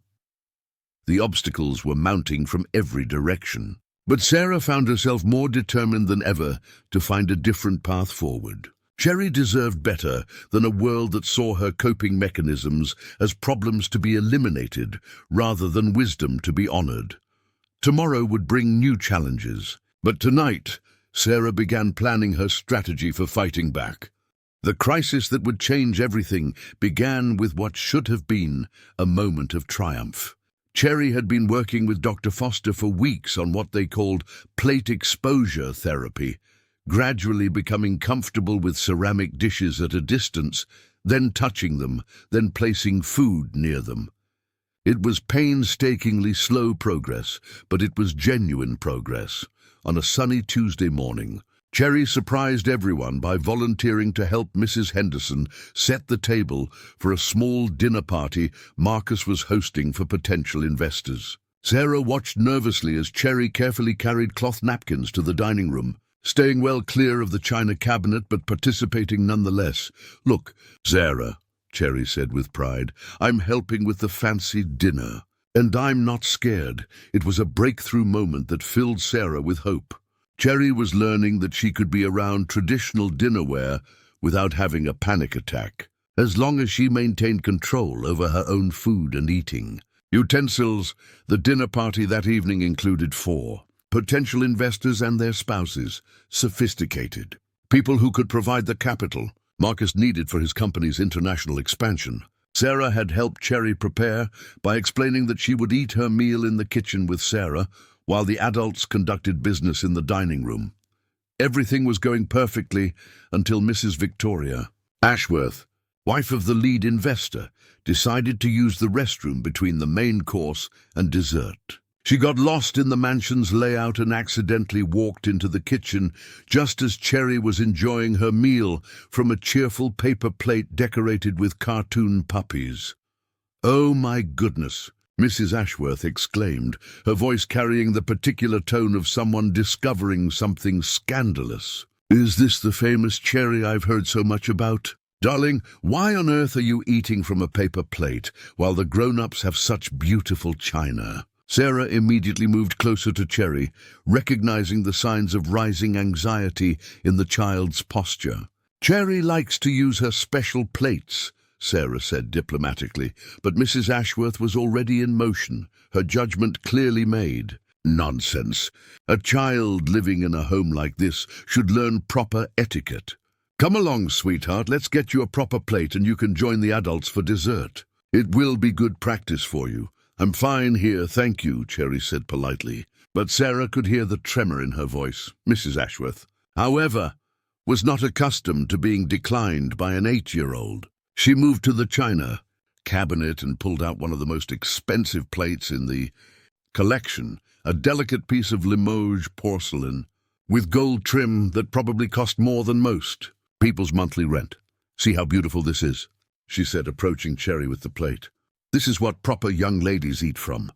The obstacles were mounting from every direction. But Sarah found herself more determined than ever to find a different path forward. Cherry deserved better than a world that saw her coping mechanisms as problems to be eliminated rather than wisdom to be honored. Tomorrow would bring new challenges, but tonight Sarah began planning her strategy for fighting back. The crisis that would change everything began with what should have been a moment of triumph. Cherry had been working with Dr. Foster for weeks on what they called plate exposure therapy, gradually becoming comfortable with ceramic dishes at a distance, then touching them, then placing food near them. It was painstakingly slow progress, but it was genuine progress. On a sunny Tuesday morning, Cherry surprised everyone by volunteering to help Mrs. Henderson set the table for a small dinner party Marcus was hosting for potential investors. Sarah watched nervously as Cherry carefully carried cloth napkins to the dining room, staying well clear of the china cabinet but participating nonetheless. "Look, Sarah," Cherry said with pride, "I'm helping with the fancy dinner. And I'm not scared." It was a breakthrough moment that filled Sarah with hope. Cherry was learning that she could be around traditional dinnerware without having a panic attack, as long as she maintained control over her own food and eating. Utensils. The dinner party that evening included 4 potential investors and their spouses, sophisticated people who could provide the capital Marcus needed for his company's international expansion. Sarah had helped Cherry prepare by explaining that she would eat her meal in the kitchen with Sarah, while the adults conducted business in the dining room. Everything was going perfectly until Mrs. Victoria Ashworth, wife of the lead investor, decided to use the restroom between the main course and dessert. She got lost in the mansion's layout and accidentally walked into the kitchen just as Cherry was enjoying her meal from a cheerful paper plate decorated with cartoon puppies. "Oh my goodness," Mrs. Ashworth exclaimed, her voice carrying the particular tone of someone discovering something scandalous. "Is this the famous Cherry I've heard so much about? Darling, why on earth are you eating from a paper plate while the grown-ups have such beautiful china?" Sarah immediately moved closer to Cherry, recognizing the signs of rising anxiety in the child's posture. "Cherry likes to use her special plates," Sarah said diplomatically, but Mrs. Ashworth was already in motion, her judgment clearly made. Nonsense. A child living in a home like this should learn proper etiquette. Come along, sweetheart, let's get you a proper plate and you can join the adults for dessert. It will be good practice for you. I'm fine here, thank you, Cherry said politely, but Sarah could hear the tremor in her voice. Mrs. Ashworth, however, was not accustomed to being declined by an 8-year-old. She moved to the china cabinet and pulled out one of the most expensive plates in the collection, a delicate piece of Limoges porcelain with gold trim that probably cost more than most people's monthly rent. See how beautiful this is, she said, approaching Cherry with the plate. This is what proper young ladies eat from.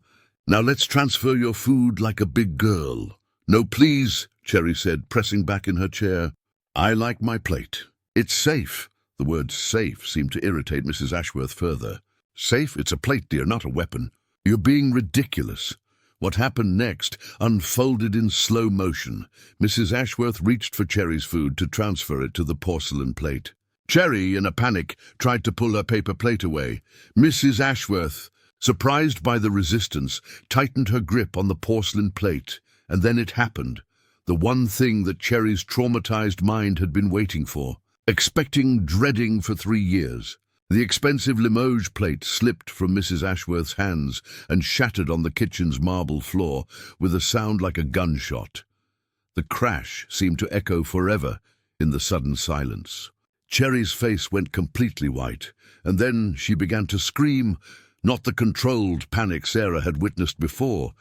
Now let's transfer your food like a big girl. No, please, Cherry said, pressing back in her chair. I like my plate. It's safe. The word safe seemed to irritate Mrs. Ashworth further. Safe? It's a plate, dear, not a weapon. You're being ridiculous. What happened next unfolded in slow motion. Mrs. Ashworth reached for Cherry's food to transfer it to the porcelain plate. Cherry, in a panic, tried to pull her paper plate away. Mrs. Ashworth, surprised by the resistance, tightened her grip on the porcelain plate, and then it happened. The one thing that Cherry's traumatized mind had been waiting for, expecting, dreading for 3 years. The expensive Limoges plate slipped from Mrs. Ashworth's hands and shattered on the kitchen's marble floor with a sound like a gunshot. The crash seemed to echo forever in the sudden silence. Cherry's face went completely white, and then she began to scream, not the controlled panic Sarah had witnessed before,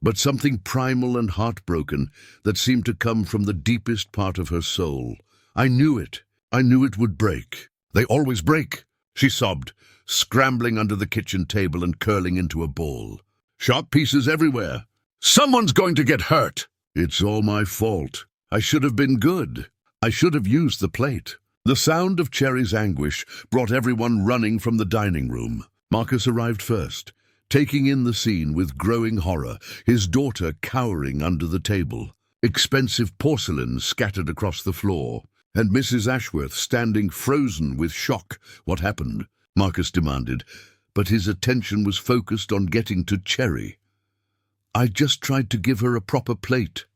but something primal and heartbroken that seemed to come from the deepest part of her soul. I knew it. I knew it would break. They always break, she sobbed, scrambling under the kitchen table and curling into a ball. Sharp pieces everywhere. Someone's going to get hurt. It's all my fault. I should have been good. I should have used the plate. The sound of Cherry's anguish brought everyone running from the dining room. Marcus arrived first, taking in the scene with growing horror, his daughter cowering under the table, expensive porcelain scattered across the floor, and Mrs. Ashworth standing frozen with shock. What happened? Marcus demanded, but his attention was focused on getting to Cherry. I just tried to give her a proper plate,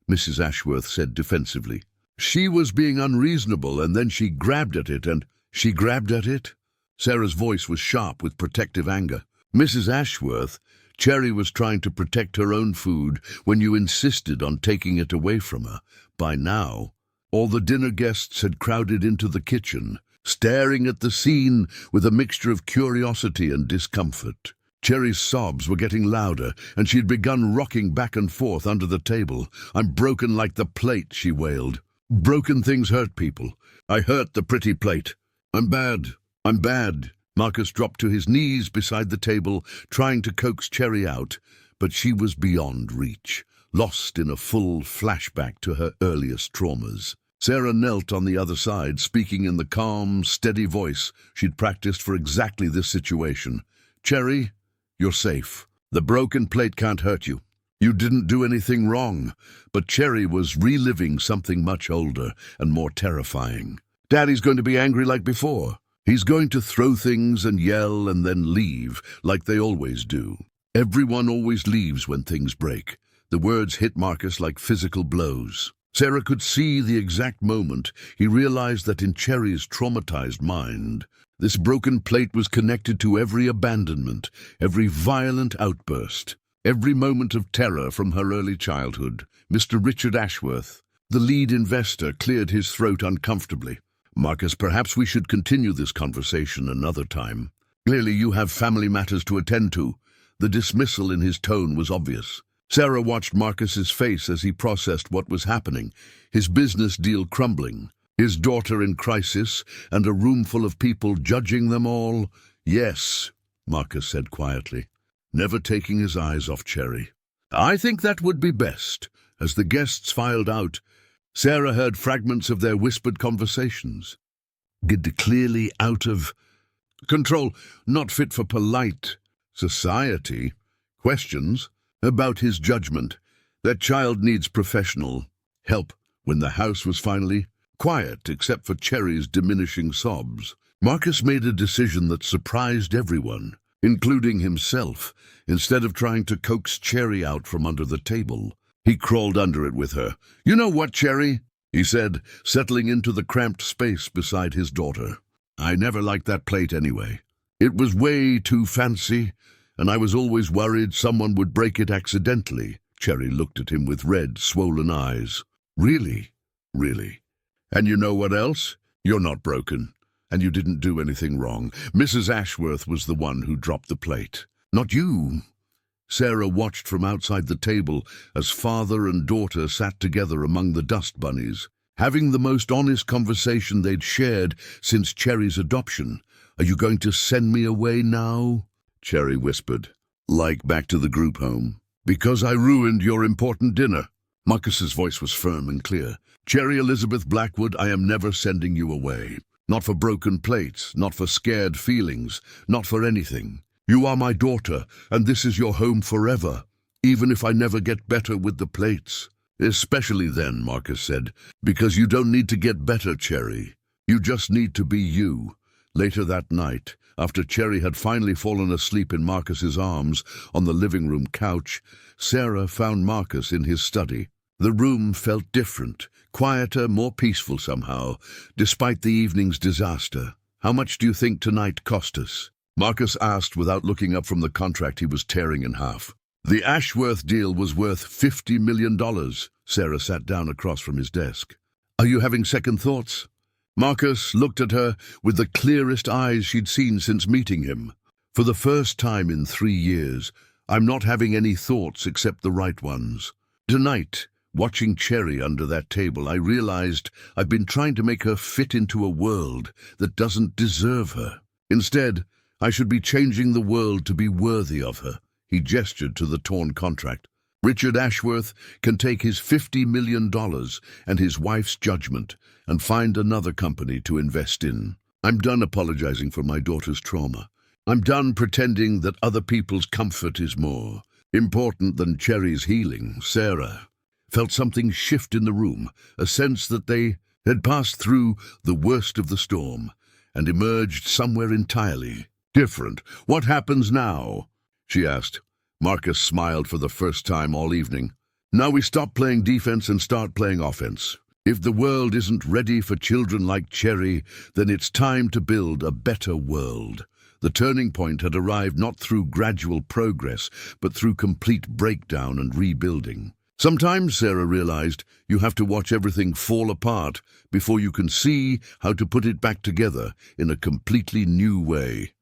Mrs. Ashworth said defensively. She was being unreasonable, and then she grabbed at it, and she grabbed at it? Sarah's voice was sharp with protective anger. Mrs. Ashworth, Cherry was trying to protect her own food when you insisted on taking it away from her. By now, all the dinner guests had crowded into the kitchen, staring at the scene with a mixture of curiosity and discomfort. Cherry's sobs were getting louder, and she'd begun rocking back and forth under the table. I'm broken like the plate, she wailed. Broken things hurt people. I hurt the pretty plate. I'm bad. I'm bad. Marcus dropped to his knees beside the table, trying to coax Cherry out, but she was beyond reach, lost in a full flashback to her earliest traumas. Sarah knelt on the other side, speaking in the calm, steady voice she'd practiced for exactly this situation. Cherry, you're safe. The broken plate can't hurt you. You didn't do anything wrong, but Cherry was reliving something much older and more terrifying. Daddy's going to be angry like before. He's going to throw things and yell and then leave, like they always do. Everyone always leaves when things break. The words hit Marcus like physical blows. Sarah could see the exact moment he realized that in Cherry's traumatized mind, this broken plate was connected to every abandonment, every violent outburst. Every moment of terror from her early childhood. Mr. Richard Ashworth, the lead investor, cleared his throat uncomfortably. Marcus, perhaps we should continue this conversation another time. Clearly you have family matters to attend to. The dismissal in his tone was obvious. Sarah watched Marcus's face as he processed what was happening, his business deal crumbling, his daughter in crisis, and a room full of people judging them all. Yes, Marcus said quietly, never taking his eyes off Cherry. I think that would be best. As the guests filed out, Sarah heard fragments of their whispered conversations. Clearly out of control, not fit for polite society. Questions about his judgment. That child needs professional help. When the house was finally quiet, except for Cherry's diminishing sobs, Marcus made a decision that surprised everyone, including himself. Instead of trying to coax Cherry out from under the table, he crawled under it with her. "You know what, Cherry?" he said, settling into the cramped space beside his daughter. "I never liked that plate anyway. It was way too fancy, and I was always worried someone would break it accidentally." Cherry looked at him with red, swollen eyes. "Really? Really? And you know what else? You're not broken, and you didn't do anything wrong. Mrs. Ashworth was the one who dropped the plate, not you." Sarah watched from outside the table as father and daughter sat together among the dust bunnies, having the most honest conversation they'd shared since Cherry's adoption. "Are you going to send me away now?" Cherry whispered. "Like back to the group home? Because I ruined your important dinner." Marcus's voice was firm and clear. "Cherry Elizabeth Blackwood, I am never sending you away. Not for broken plates, not for scared feelings, not for anything. You are my daughter, and this is your home forever, even if I never get better with the plates." "Especially then," Marcus said, "because you don't need to get better, Cherry. You just need to be you." Later that night, after Cherry had finally fallen asleep in Marcus's arms on the living room couch, Sarah found Marcus in his study. The room felt different, quieter, more peaceful somehow, despite the evening's disaster. "How much do you think tonight cost us?" Marcus asked without looking up from the contract he was tearing in half. "The Ashworth deal was worth $50 million. Sarah sat down across from his desk. "Are you having second thoughts?" Marcus looked at her with the clearest eyes she'd seen since meeting him. "For the first time in 3 years, I'm not having any thoughts except the right ones. Tonight, watching Cherry under that table, I realized I've been trying to make her fit into a world that doesn't deserve her. Instead, I should be changing the world to be worthy of her." He gestured to the torn contract. "Richard Ashworth can take his $50 million and his wife's judgment and find another company to invest in. I'm done apologizing for my daughter's trauma. I'm done pretending that other people's comfort is more important than Cherry's healing." Sarah felt something shift in the room, a sense that they had passed through the worst of the storm and emerged somewhere entirely different. "What happens now?" she asked. Marcus smiled for the first time all evening. "Now we stop playing defense and start playing offense. If the world isn't ready for children like Cherry, then it's time to build a better world." The turning point had arrived not through gradual progress, but through complete breakdown and rebuilding. Sometimes, Sarah realized, you have to watch everything fall apart before you can see how to put it back together in a completely new way.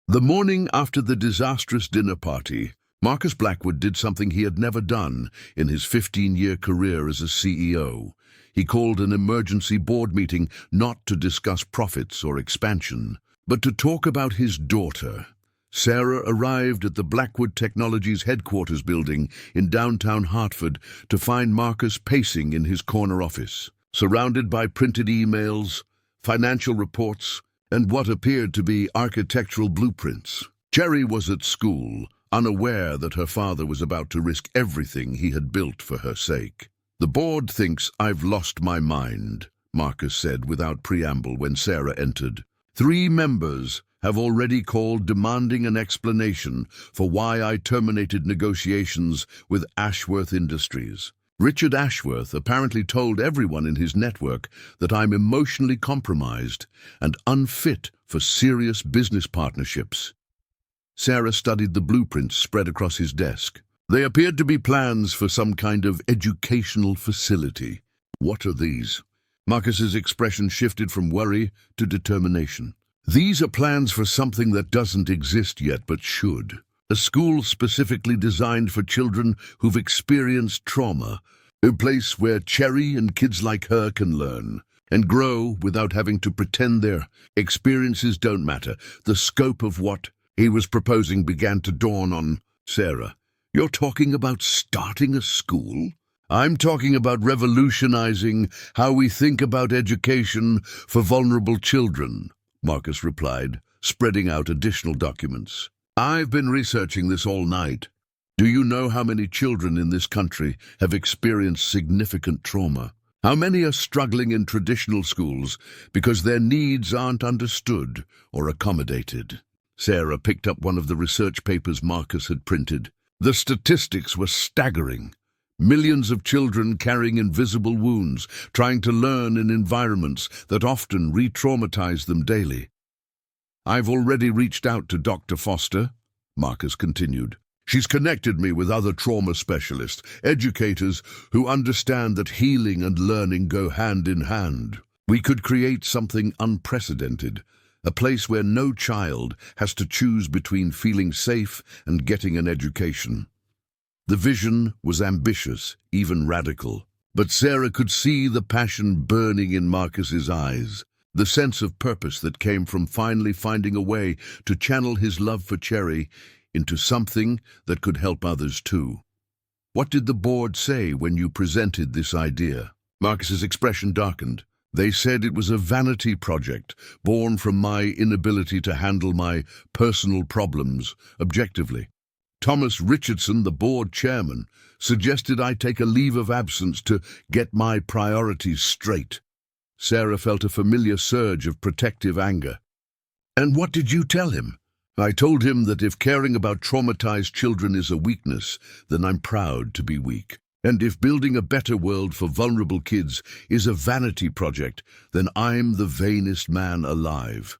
The morning after the disastrous dinner party, Marcus Blackwood did something he had never done in his 15-year career as a CEO. He called an emergency board meeting not to discuss profits or expansion, but to talk about his daughter. Sarah arrived at the Blackwood Technologies headquarters building in downtown Hartford to find Marcus pacing in his corner office, surrounded by printed emails, financial reports, and what appeared to be architectural blueprints. Cherry was at school, unaware that her father was about to risk everything he had built for her sake. "The board thinks I've lost my mind," Marcus said without preamble when Sarah entered. 3 members have already called demanding an explanation for why I terminated negotiations with Ashworth Industries. Richard Ashworth apparently told everyone in his network that I'm emotionally compromised and unfit for serious business partnerships. Sarah studied the blueprints spread across his desk. They appeared to be plans for some kind of educational facility. "What are these?" Marcus's expression shifted from worry to determination. "These are plans for something that doesn't exist yet but should. A school specifically designed for children who've experienced trauma. A place where Cherry and kids like her can learn and grow without having to pretend their experiences don't matter." The scope of what he was proposing began to dawn on Sarah. "You're talking about starting a school?" "I'm talking about revolutionizing how we think about education for vulnerable children," Marcus replied, spreading out additional documents. "I've been researching this all night. Do you know how many children in this country have experienced significant trauma? How many are struggling in traditional schools because their needs aren't understood or accommodated? Sarah picked up one of the research papers Marcus had printed. The statistics were staggering. Millions of children carrying invisible wounds, trying to learn in environments that often re-traumatize them daily. I've already reached out to Dr. Foster, Marcus continued. She's connected me with other trauma specialists, educators who understand that healing and learning go hand in hand. We could create something unprecedented, a place where no child has to choose between feeling safe and getting an education. The vision was ambitious, even radical, but Sarah could see the passion burning in Marcus's eyes, the sense of purpose that came from finally finding a way to channel his love for Cherry into something that could help others too. What did the board say when you presented this idea? Marcus's expression darkened. They said it was a vanity project, born from my inability to handle my personal problems objectively. Thomas Richardson, the board chairman, suggested I take a leave of absence to get my priorities straight. Sarah felt a familiar surge of protective anger. And what did you tell him? I told him that if caring about traumatized children is a weakness, then I'm proud to be weak. And if building a better world for vulnerable kids is a vanity project, then I'm the vainest man alive.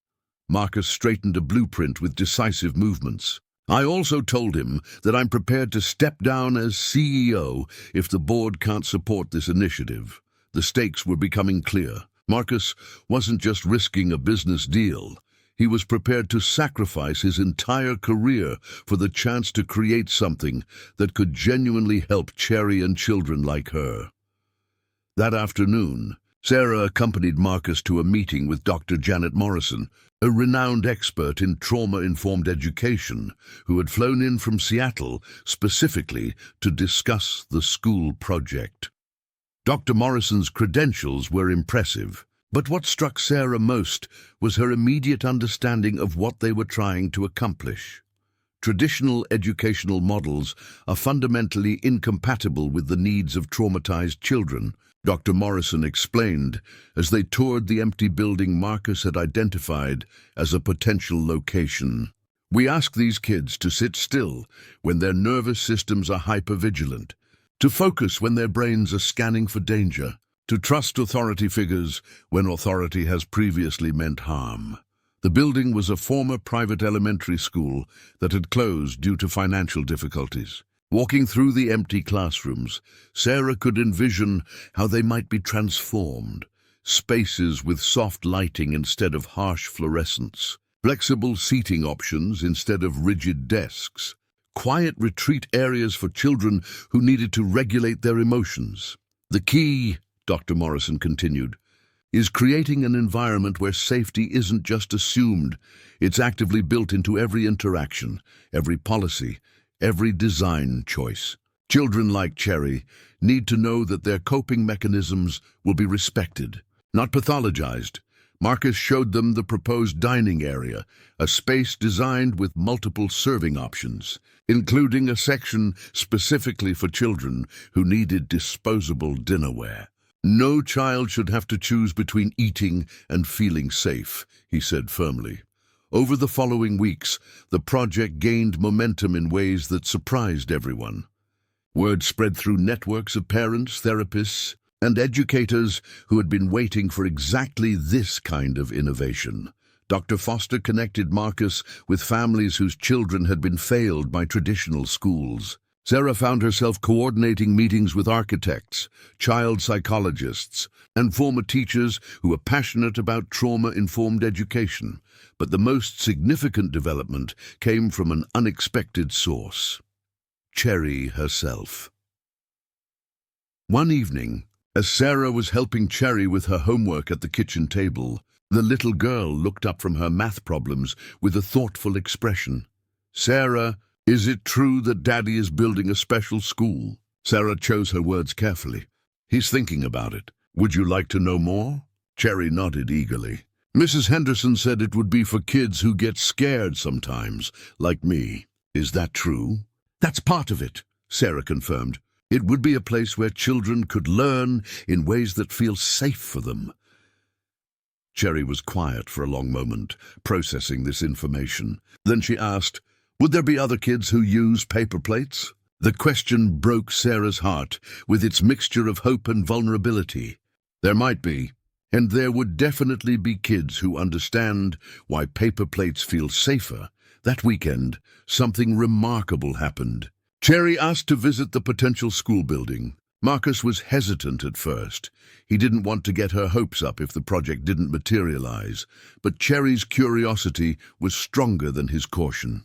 Marcus straightened a blueprint with decisive movements. I also told him that I'm prepared to step down as CEO if the board can't support this initiative. The stakes were becoming clear. Marcus wasn't just risking a business deal. He was prepared to sacrifice his entire career for the chance to create something that could genuinely help Cherry and children like her. That afternoon, Sarah accompanied Marcus to a meeting with Dr. Janet Morrison, a renowned expert in trauma-informed education who had flown in from Seattle specifically to discuss the school project. Dr. Morrison's credentials were impressive, but what struck Sarah most was her immediate understanding of what they were trying to accomplish. Traditional educational models are fundamentally incompatible with the needs of traumatized children, Dr. Morrison explained as they toured the empty building Marcus had identified as a potential location. We ask these kids to sit still when their nervous systems are hypervigilant, to focus when their brains are scanning for danger, to trust authority figures when authority has previously meant harm. The building was a former private elementary school that had closed due to financial difficulties. Walking through the empty classrooms, Sarah could envision how they might be transformed. Spaces with soft lighting instead of harsh fluorescence, flexible seating options instead of rigid desks, quiet retreat areas for children who needed to regulate their emotions. The key, Dr. Morrison continued, is creating an environment where safety isn't just assumed, it's actively built into every interaction, every policy, every design choice. Children like Cherry need to know that their coping mechanisms will be respected, not pathologized. Marcus showed them the proposed dining area, a space designed with multiple serving options, including a section specifically for children who needed disposable dinnerware. No child should have to choose between eating and feeling safe, he said firmly. Over the following weeks, the project gained momentum in ways that surprised everyone. Word spread through networks of parents, therapists, and educators who had been waiting for exactly this kind of innovation. Dr. Foster connected Marcus with families whose children had been failed by traditional schools. Sarah found herself coordinating meetings with architects, child psychologists, and former teachers who were passionate about trauma-informed education. But the most significant development came from an unexpected source: Cherry herself. One evening, as Sarah was helping Cherry with her homework at the kitchen table, the little girl looked up from her math problems with a thoughtful expression. "Sarah, is it true that Daddy is building a special school?" Sarah chose her words carefully. "He's thinking about it. Would you like to know more?" Cherry nodded eagerly. "Mrs. Henderson said it would be for kids who get scared sometimes, like me. Is that true?" "That's part of it," Sarah confirmed. It would be a place where children could learn in ways that feel safe for them. Cherry was quiet for a long moment, processing this information. Then she asked, "Would there be other kids who use paper plates?" The question broke Sarah's heart with its mixture of hope and vulnerability. There might be, and there would definitely be kids who understand why paper plates feel safer. That weekend, something remarkable happened. Cherry asked to visit the potential school building. Marcus was hesitant at first. He didn't want to get her hopes up if the project didn't materialize, but Cherry's curiosity was stronger than his caution.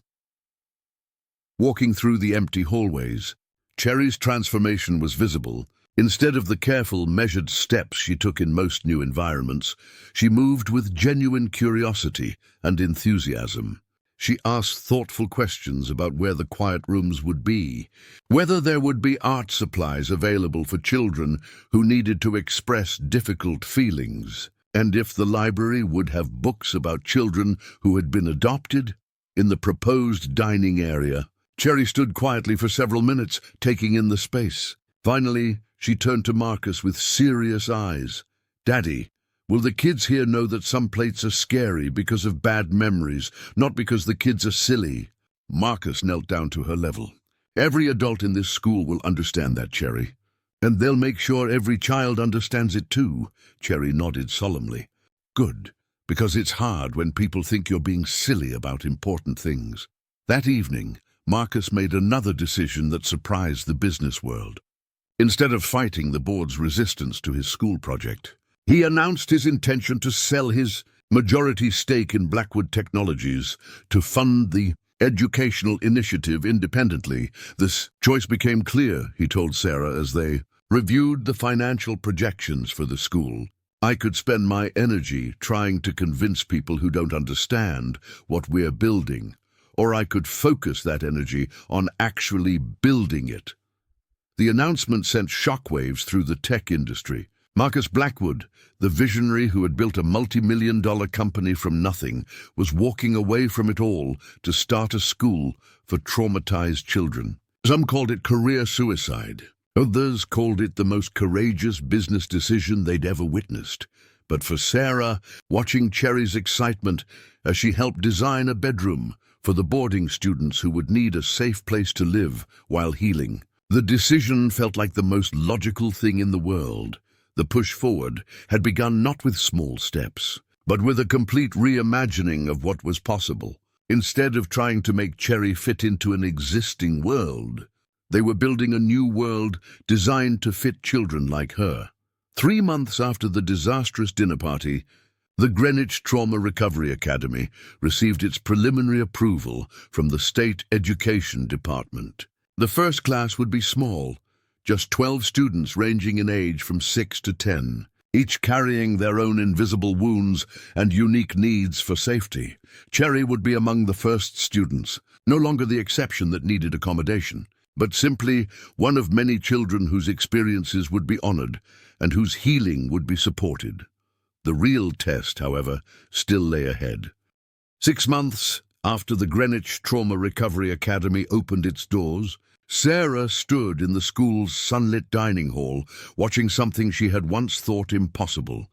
Walking through the empty hallways, Cherry's transformation was visible. Instead of the careful, measured steps she took in most new environments, she moved with genuine curiosity and enthusiasm. She asked thoughtful questions about where the quiet rooms would be, whether there would be art supplies available for children who needed to express difficult feelings, and if the library would have books about children who had been adopted. In the proposed dining area, Cherry stood quietly for several minutes, taking in the space. Finally, she turned to Marcus with serious eyes. "Daddy, will the kids here know that some plates are scary because of bad memories, not because the kids are silly?" Marcus knelt down to her level. "Every adult in this school will understand that, Cherry. And they'll make sure every child understands it too." Cherry nodded solemnly. "Good, because it's hard when people think you're being silly about important things." That evening, Marcus made another decision that surprised the business world. Instead of fighting the board's resistance to his school project, he announced his intention to sell his majority stake in Blackwood Technologies to fund the educational initiative independently. This choice became clear, he told Sarah as they reviewed the financial projections for the school. "I could spend my energy trying to convince people who don't understand what we're building, or I could focus that energy on actually building it." The announcement sent shockwaves through the tech industry. Marcus Blackwood, the visionary who had built a multi-million-dollar company from nothing, was walking away from it all to start a school for traumatized children. Some called it career suicide. Others called it the most courageous business decision they'd ever witnessed. But for Sarah, watching Cherry's excitement as she helped design a bedroom for the boarding students who would need a safe place to live while healing, the decision felt like the most logical thing in the world. The push forward had begun not with small steps, but with a complete reimagining of what was possible. Instead of trying to make Cherry fit into an existing world, they were building a new world designed to fit children like her. 3 months after the disastrous dinner party, the Greenwich Trauma Recovery Academy received its preliminary approval from the State Education Department. The first class would be small, just 12 students ranging in age from 6 to 10, each carrying their own invisible wounds and unique needs for safety. Cherry would be among the first students, no longer the exception that needed accommodation, but simply one of many children whose experiences would be honored and whose healing would be supported. The real test, however, still lay ahead. 6 months after the Greenwich Trauma Recovery Academy opened its doors, Sarah stood in the school's sunlit dining hall, watching something she had once thought impossible.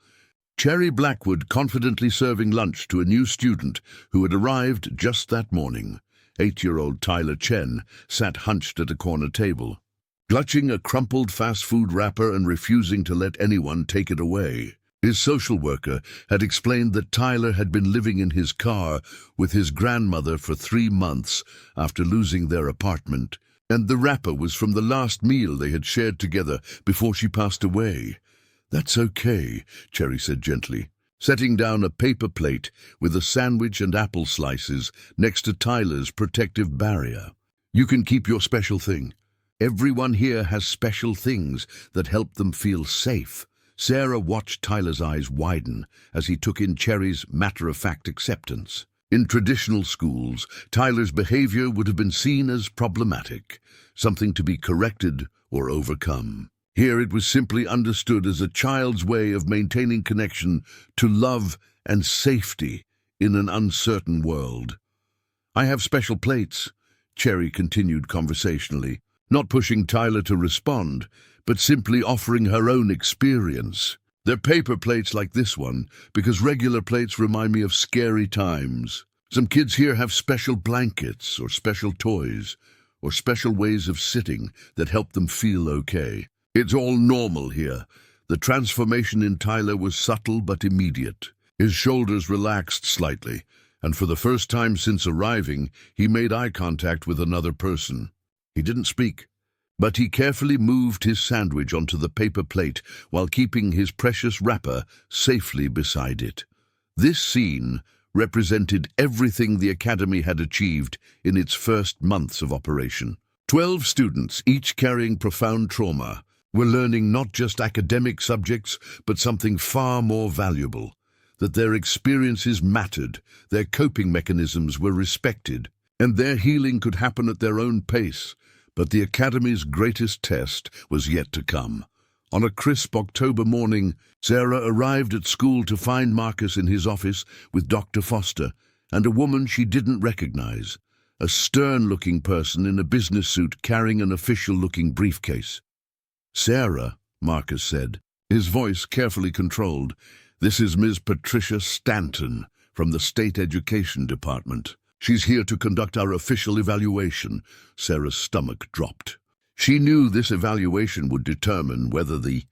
Cherry Blackwood confidently serving lunch to a new student who had arrived just that morning. 8-year-old Tyler Chen sat hunched at a corner table, clutching a crumpled fast food wrapper and refusing to let anyone take it away. His social worker had explained that Tyler had been living in his car with his grandmother for 3 months after losing their apartment, and the wrapper was from the last meal they had shared together before she passed away. "That's okay," Cherry said gently, setting down a paper plate with a sandwich and apple slices next to Tyler's protective barrier. "You can keep your special thing. Everyone here has special things that help them feel safe." Sarah watched Tyler's eyes widen as he took in Cherry's matter-of-fact acceptance. In traditional schools, Tyler's behavior would have been seen as problematic, something to be corrected or overcome. Here it was simply understood as a child's way of maintaining connection to love and safety in an uncertain world. "I have special plates," Cherry continued conversationally. not pushing Tyler to respond, but simply offering her own experience. They're paper plates like this one, because regular plates remind me of scary times. Some kids here have special blankets, or special toys, or special ways of sitting that help them feel okay. It's all normal here. The transformation in Tyler was subtle but immediate. His shoulders relaxed slightly, and for the first time since arriving, he made eye contact with another person. He didn't speak, but he carefully moved his sandwich onto the paper plate while keeping his precious wrapper safely beside it. This scene represented everything the Academy had achieved in its first months of operation. 12 students, each carrying profound trauma, were learning not just academic subjects, but something far more valuable. That their experiences mattered, their coping mechanisms were respected, and their healing could happen at their own pace. But the Academy's greatest test was yet to come. On a crisp October morning, Sarah arrived at school to find Marcus in his office with Dr. Foster and a woman she didn't recognize, a stern-looking person in a business suit carrying an official-looking briefcase. "Sarah," Marcus said, his voice carefully controlled, "this is Ms. Patricia Stanton from the State Education Department. She's here to conduct our official evaluation." Sarah's stomach dropped. She knew this evaluation would determine whether the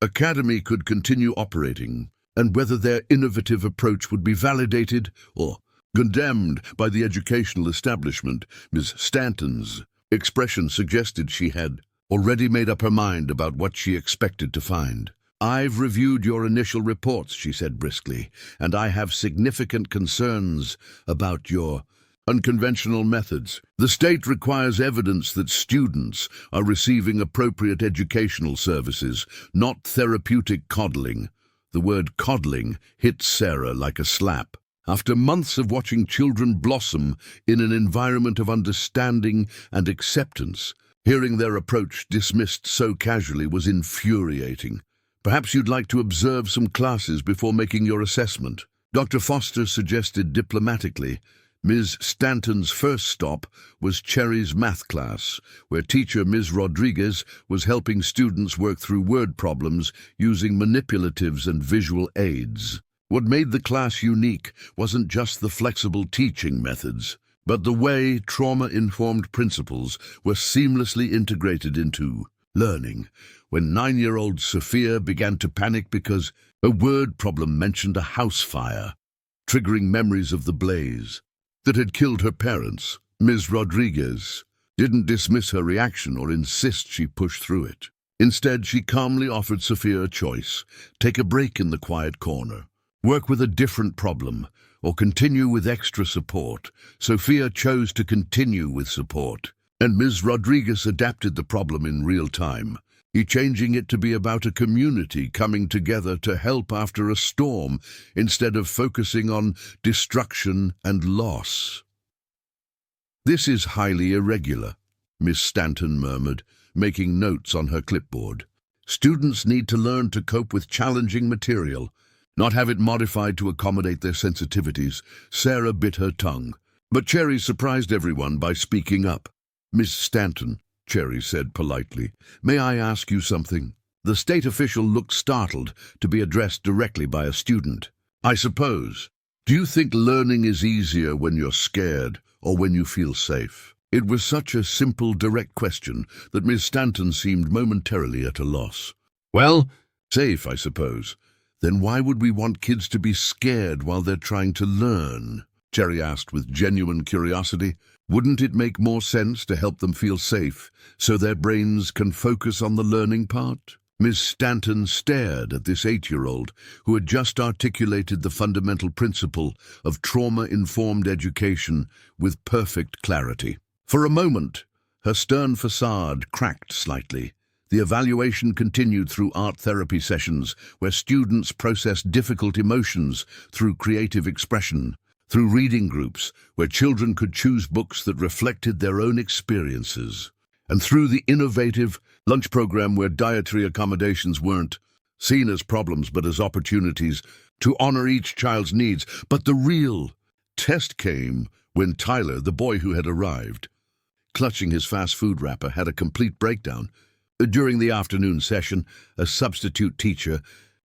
Academy could continue operating and whether their innovative approach would be validated or condemned by the educational establishment. Ms. Stanton's expression suggested she had already made up her mind about what she expected to find. "I've reviewed your initial reports," she said briskly, "and I have significant concerns about your unconventional methods. The state requires evidence that students are receiving appropriate educational services, not therapeutic coddling." The word coddling hit Sarah like a slap. After months of watching children blossom in an environment of understanding and acceptance, hearing their approach dismissed so casually was infuriating. "Perhaps you'd like to observe some classes before making your assessment," Dr. Foster suggested diplomatically. Ms. Stanton's first stop was Cherry's math class, where teacher Ms. Rodriguez was helping students work through word problems using manipulatives and visual aids. What made the class unique wasn't just the flexible teaching methods, but the way trauma-informed principles were seamlessly integrated into learning. When 9-year-old Sophia began to panic because a word problem mentioned a house fire, triggering memories of the blaze that had killed her parents, Ms. Rodriguez didn't dismiss her reaction or insist she push through it. Instead, she calmly offered Sophia a choice: take a break in the quiet corner, work with a different problem, or continue with extra support. Sophia chose to continue with support, and Ms. Rodriguez adapted the problem in real time, changing it to be about a community coming together to help after a storm instead of focusing on destruction and loss. "This is highly irregular," Miss Stanton murmured, making notes on her clipboard. "Students need to learn to cope with challenging material, not have it modified to accommodate their sensitivities." Sarah bit her tongue, but Cherry surprised everyone by speaking up. "Miss Stanton," Cherry said politely, "may I ask you something?" The state official looked startled to be addressed directly by a student. "I suppose. Do you think learning is easier when you're scared or when you feel safe?" It was such a simple, direct question that Miss Stanton seemed momentarily at a loss. "Well, safe, I suppose. Then why would we want kids to be scared while they're trying to learn?" Cherry asked with genuine curiosity. "Wouldn't it make more sense to help them feel safe so their brains can focus on the learning part?" Miss Stanton stared at this 8-year-old who had just articulated the fundamental principle of trauma-informed education with perfect clarity. For a moment, her stern facade cracked slightly. The evaluation continued through art therapy sessions where students processed difficult emotions through creative expression, through reading groups where children could choose books that reflected their own experiences, and through the innovative lunch program where dietary accommodations weren't seen as problems but as opportunities to honor each child's needs. But the real test came when Tyler, the boy who had arrived, clutching his fast food wrapper, had a complete breakdown. During the afternoon session, a substitute teacher,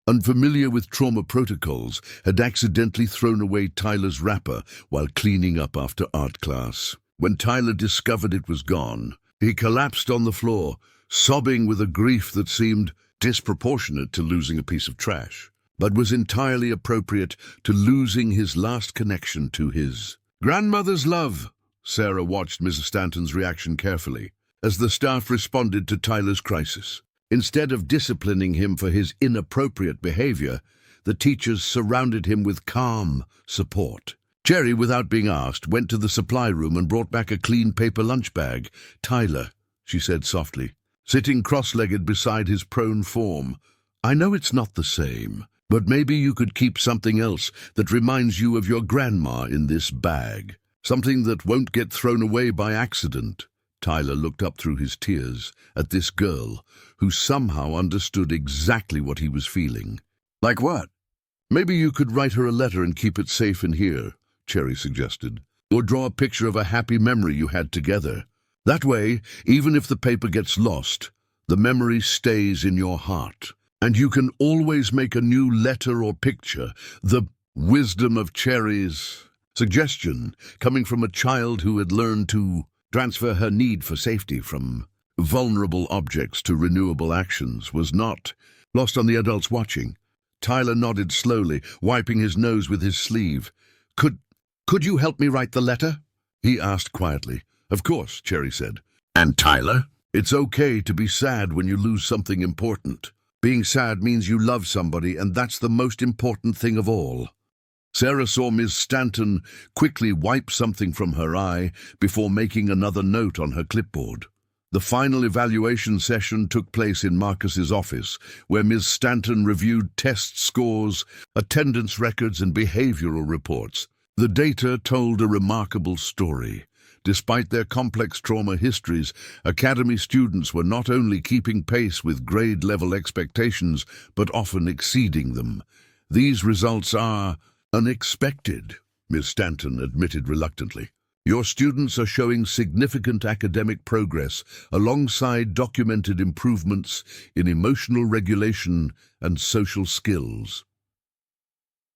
unfamiliar with trauma protocols, had accidentally thrown away Tyler's wrapper while cleaning up after art class. When Tyler discovered it was gone, he collapsed on the floor, sobbing with a grief that seemed disproportionate to losing a piece of trash, but was entirely appropriate to losing his last connection to his grandmother's love. Sarah watched Mrs. Stanton's reaction carefully as the staff responded to Tyler's crisis. Instead of disciplining him for his inappropriate behavior, the teachers surrounded him with calm support. Cherry, without being asked, went to the supply room and brought back a clean paper lunch bag. "Tyler," she said softly, sitting cross-legged beside his prone form, "I know it's not the same, but maybe you could keep something else that reminds you of your grandma in this bag. Something that won't get thrown away by accident." Tyler looked up through his tears at this girl who somehow understood exactly what he was feeling. "Like what?" "Maybe you could write her a letter and keep it safe in here," Cherry suggested. "Or draw a picture of a happy memory you had together. That way, even if the paper gets lost, the memory stays in your heart. And you can always make a new letter or picture." The wisdom of Cherry's suggestion, coming from a child who had learned to transfer her need for safety from vulnerable objects to renewable actions, was not lost on the adults watching. Tyler nodded slowly, wiping his nose with his sleeve. Could you help me write the letter?" he asked quietly. "Of course," Cherry said. "And Tyler, it's okay to be sad when you lose something important. Being sad means you love somebody, and that's the most important thing of all." Sarah saw Ms. Stanton quickly wipe something from her eye before making another note on her clipboard. The final evaluation session took place in Marcus's office, where Ms. Stanton reviewed test scores, attendance records, and behavioral reports. The data told a remarkable story. Despite their complex trauma histories, Academy students were not only keeping pace with grade-level expectations, but often exceeding them. "These results are unexpected," Ms. Stanton admitted reluctantly. "Your students are showing significant academic progress alongside documented improvements in emotional regulation and social skills."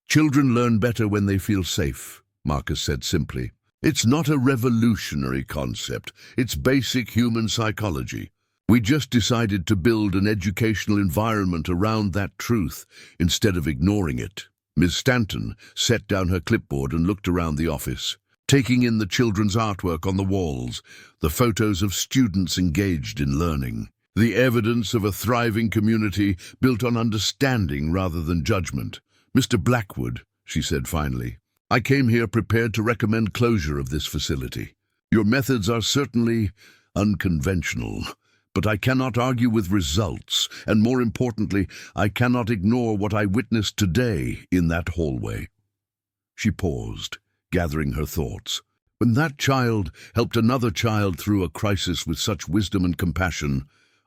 "Children learn better when they feel safe," Marcus said simply. "It's not a revolutionary concept. It's basic human psychology. We just decided to build an educational environment around that truth instead of ignoring it." Ms. Stanton set down her clipboard and looked around the office, taking in the children's artwork on the walls, the photos of students engaged in learning, the evidence of a thriving community built on understanding rather than judgment. "Mr. Blackwood," she said finally, "I came here prepared to recommend closure of this facility. Your methods are certainly unconventional, but I cannot argue with results, and more importantly, I cannot ignore what I witnessed today in that hallway." She paused, gathering her thoughts. When that child helped another child through a crisis with such wisdom and compassion,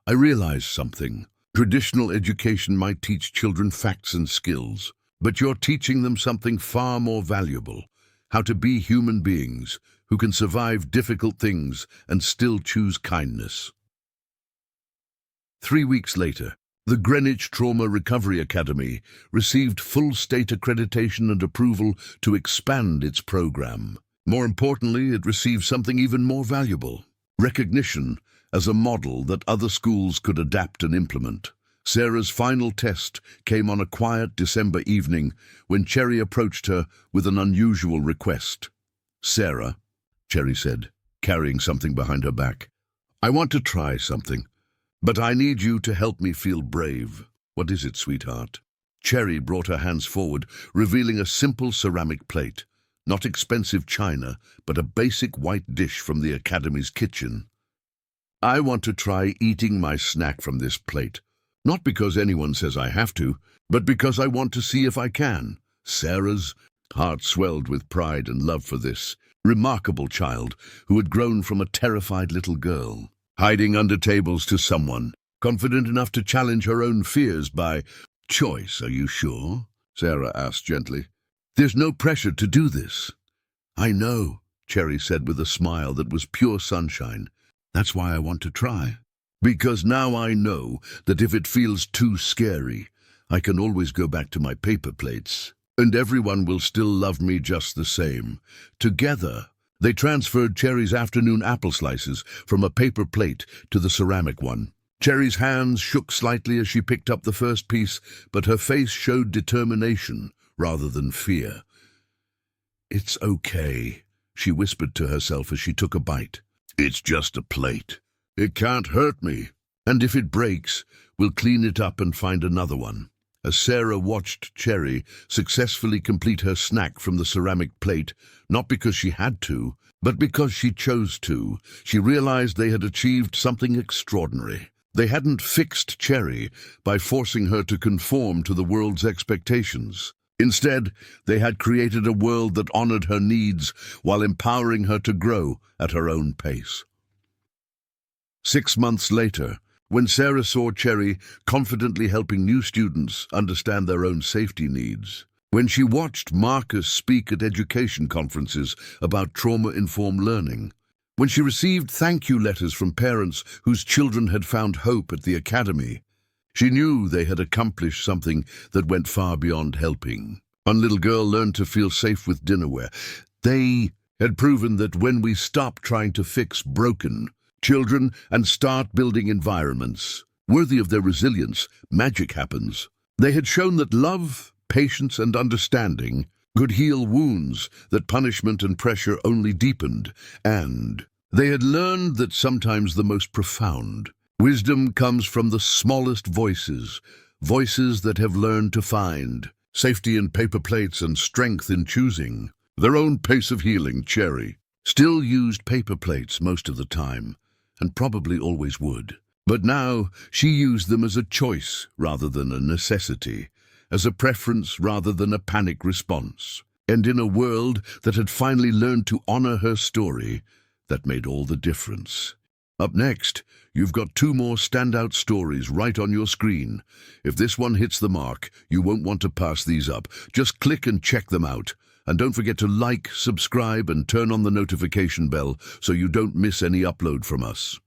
I realized something. Traditional education might teach children facts and skills, but you're teaching them something far more valuable: how to be human beings who can survive difficult things and still choose kindness. 3 weeks later, the Greenwich Trauma Recovery Academy received full state accreditation and approval to expand its program. More importantly, it received something even more valuable: recognition as a model that other schools could adapt and implement. Sarah's final test came on a quiet December evening when Cherry approached her with an unusual request. "Sarah," Cherry said, carrying something behind her back, "I want to try something. But I need you to help me feel brave." "What is it, sweetheart?" Cherry brought her hands forward, revealing a simple ceramic plate. Not expensive china, but a basic white dish from the Academy's kitchen. "I want to try eating my snack from this plate. Not because anyone says I have to, but because I want to see if I can." Sarah's heart swelled with pride and love for this remarkable child who had grown from a terrified little girl, hiding under tables, to someone confident enough to challenge her own fears by choice. "Are you sure?" Sarah asked gently. "There's no pressure to do this." "I know," Cherry said with a smile that was pure sunshine. That's why I want to try. Because now I know that if it feels too scary, I can always go back to my paper plates. And everyone will still love me just the same. Together, they transferred Cherry's afternoon apple slices from a paper plate to the ceramic one. Cherry's hands shook slightly as she picked up the first piece, but her face showed determination rather than fear. "It's okay," she whispered to herself as she took a bite. "It's just a plate. It can't hurt me. And if it breaks, we'll clean it up and find another one." As Sarah watched Cherry successfully complete her snack from the ceramic plate, not because she had to, but because she chose to, she realized they had achieved something extraordinary. They hadn't fixed Cherry by forcing her to conform to the world's expectations. Instead, they had created a world that honored her needs while empowering her to grow at her own pace. 6 months later, when Sarah saw Cherry confidently helping new students understand their own safety needs, when she watched Marcus speak at education conferences about trauma-informed learning, when she received thank-you letters from parents whose children had found hope at the academy, she knew they had accomplished something that went far beyond helping. One little girl learned to feel safe with dinnerware. They had proven that when we stop trying to fix broken children and start building environments worthy of their resilience, magic happens. They had shown that love, patience, and understanding could heal wounds that punishment and pressure only deepened, and they had learned that sometimes the most profound wisdom comes from the smallest voices, voices that have learned to find safety in paper plates and strength in choosing their own pace of healing. Cherry still used paper plates most of the time, and probably always would. But now she used them as a choice rather than a necessity, as a preference rather than a panic response. And in a world that had finally learned to honor her story, that made all the difference. Up next, you've got 2 more standout stories right on your screen. If this one hits the mark, you won't want to pass these up. Just click and check them out. And don't forget to like, subscribe, and turn on the notification bell so you don't miss any upload from us.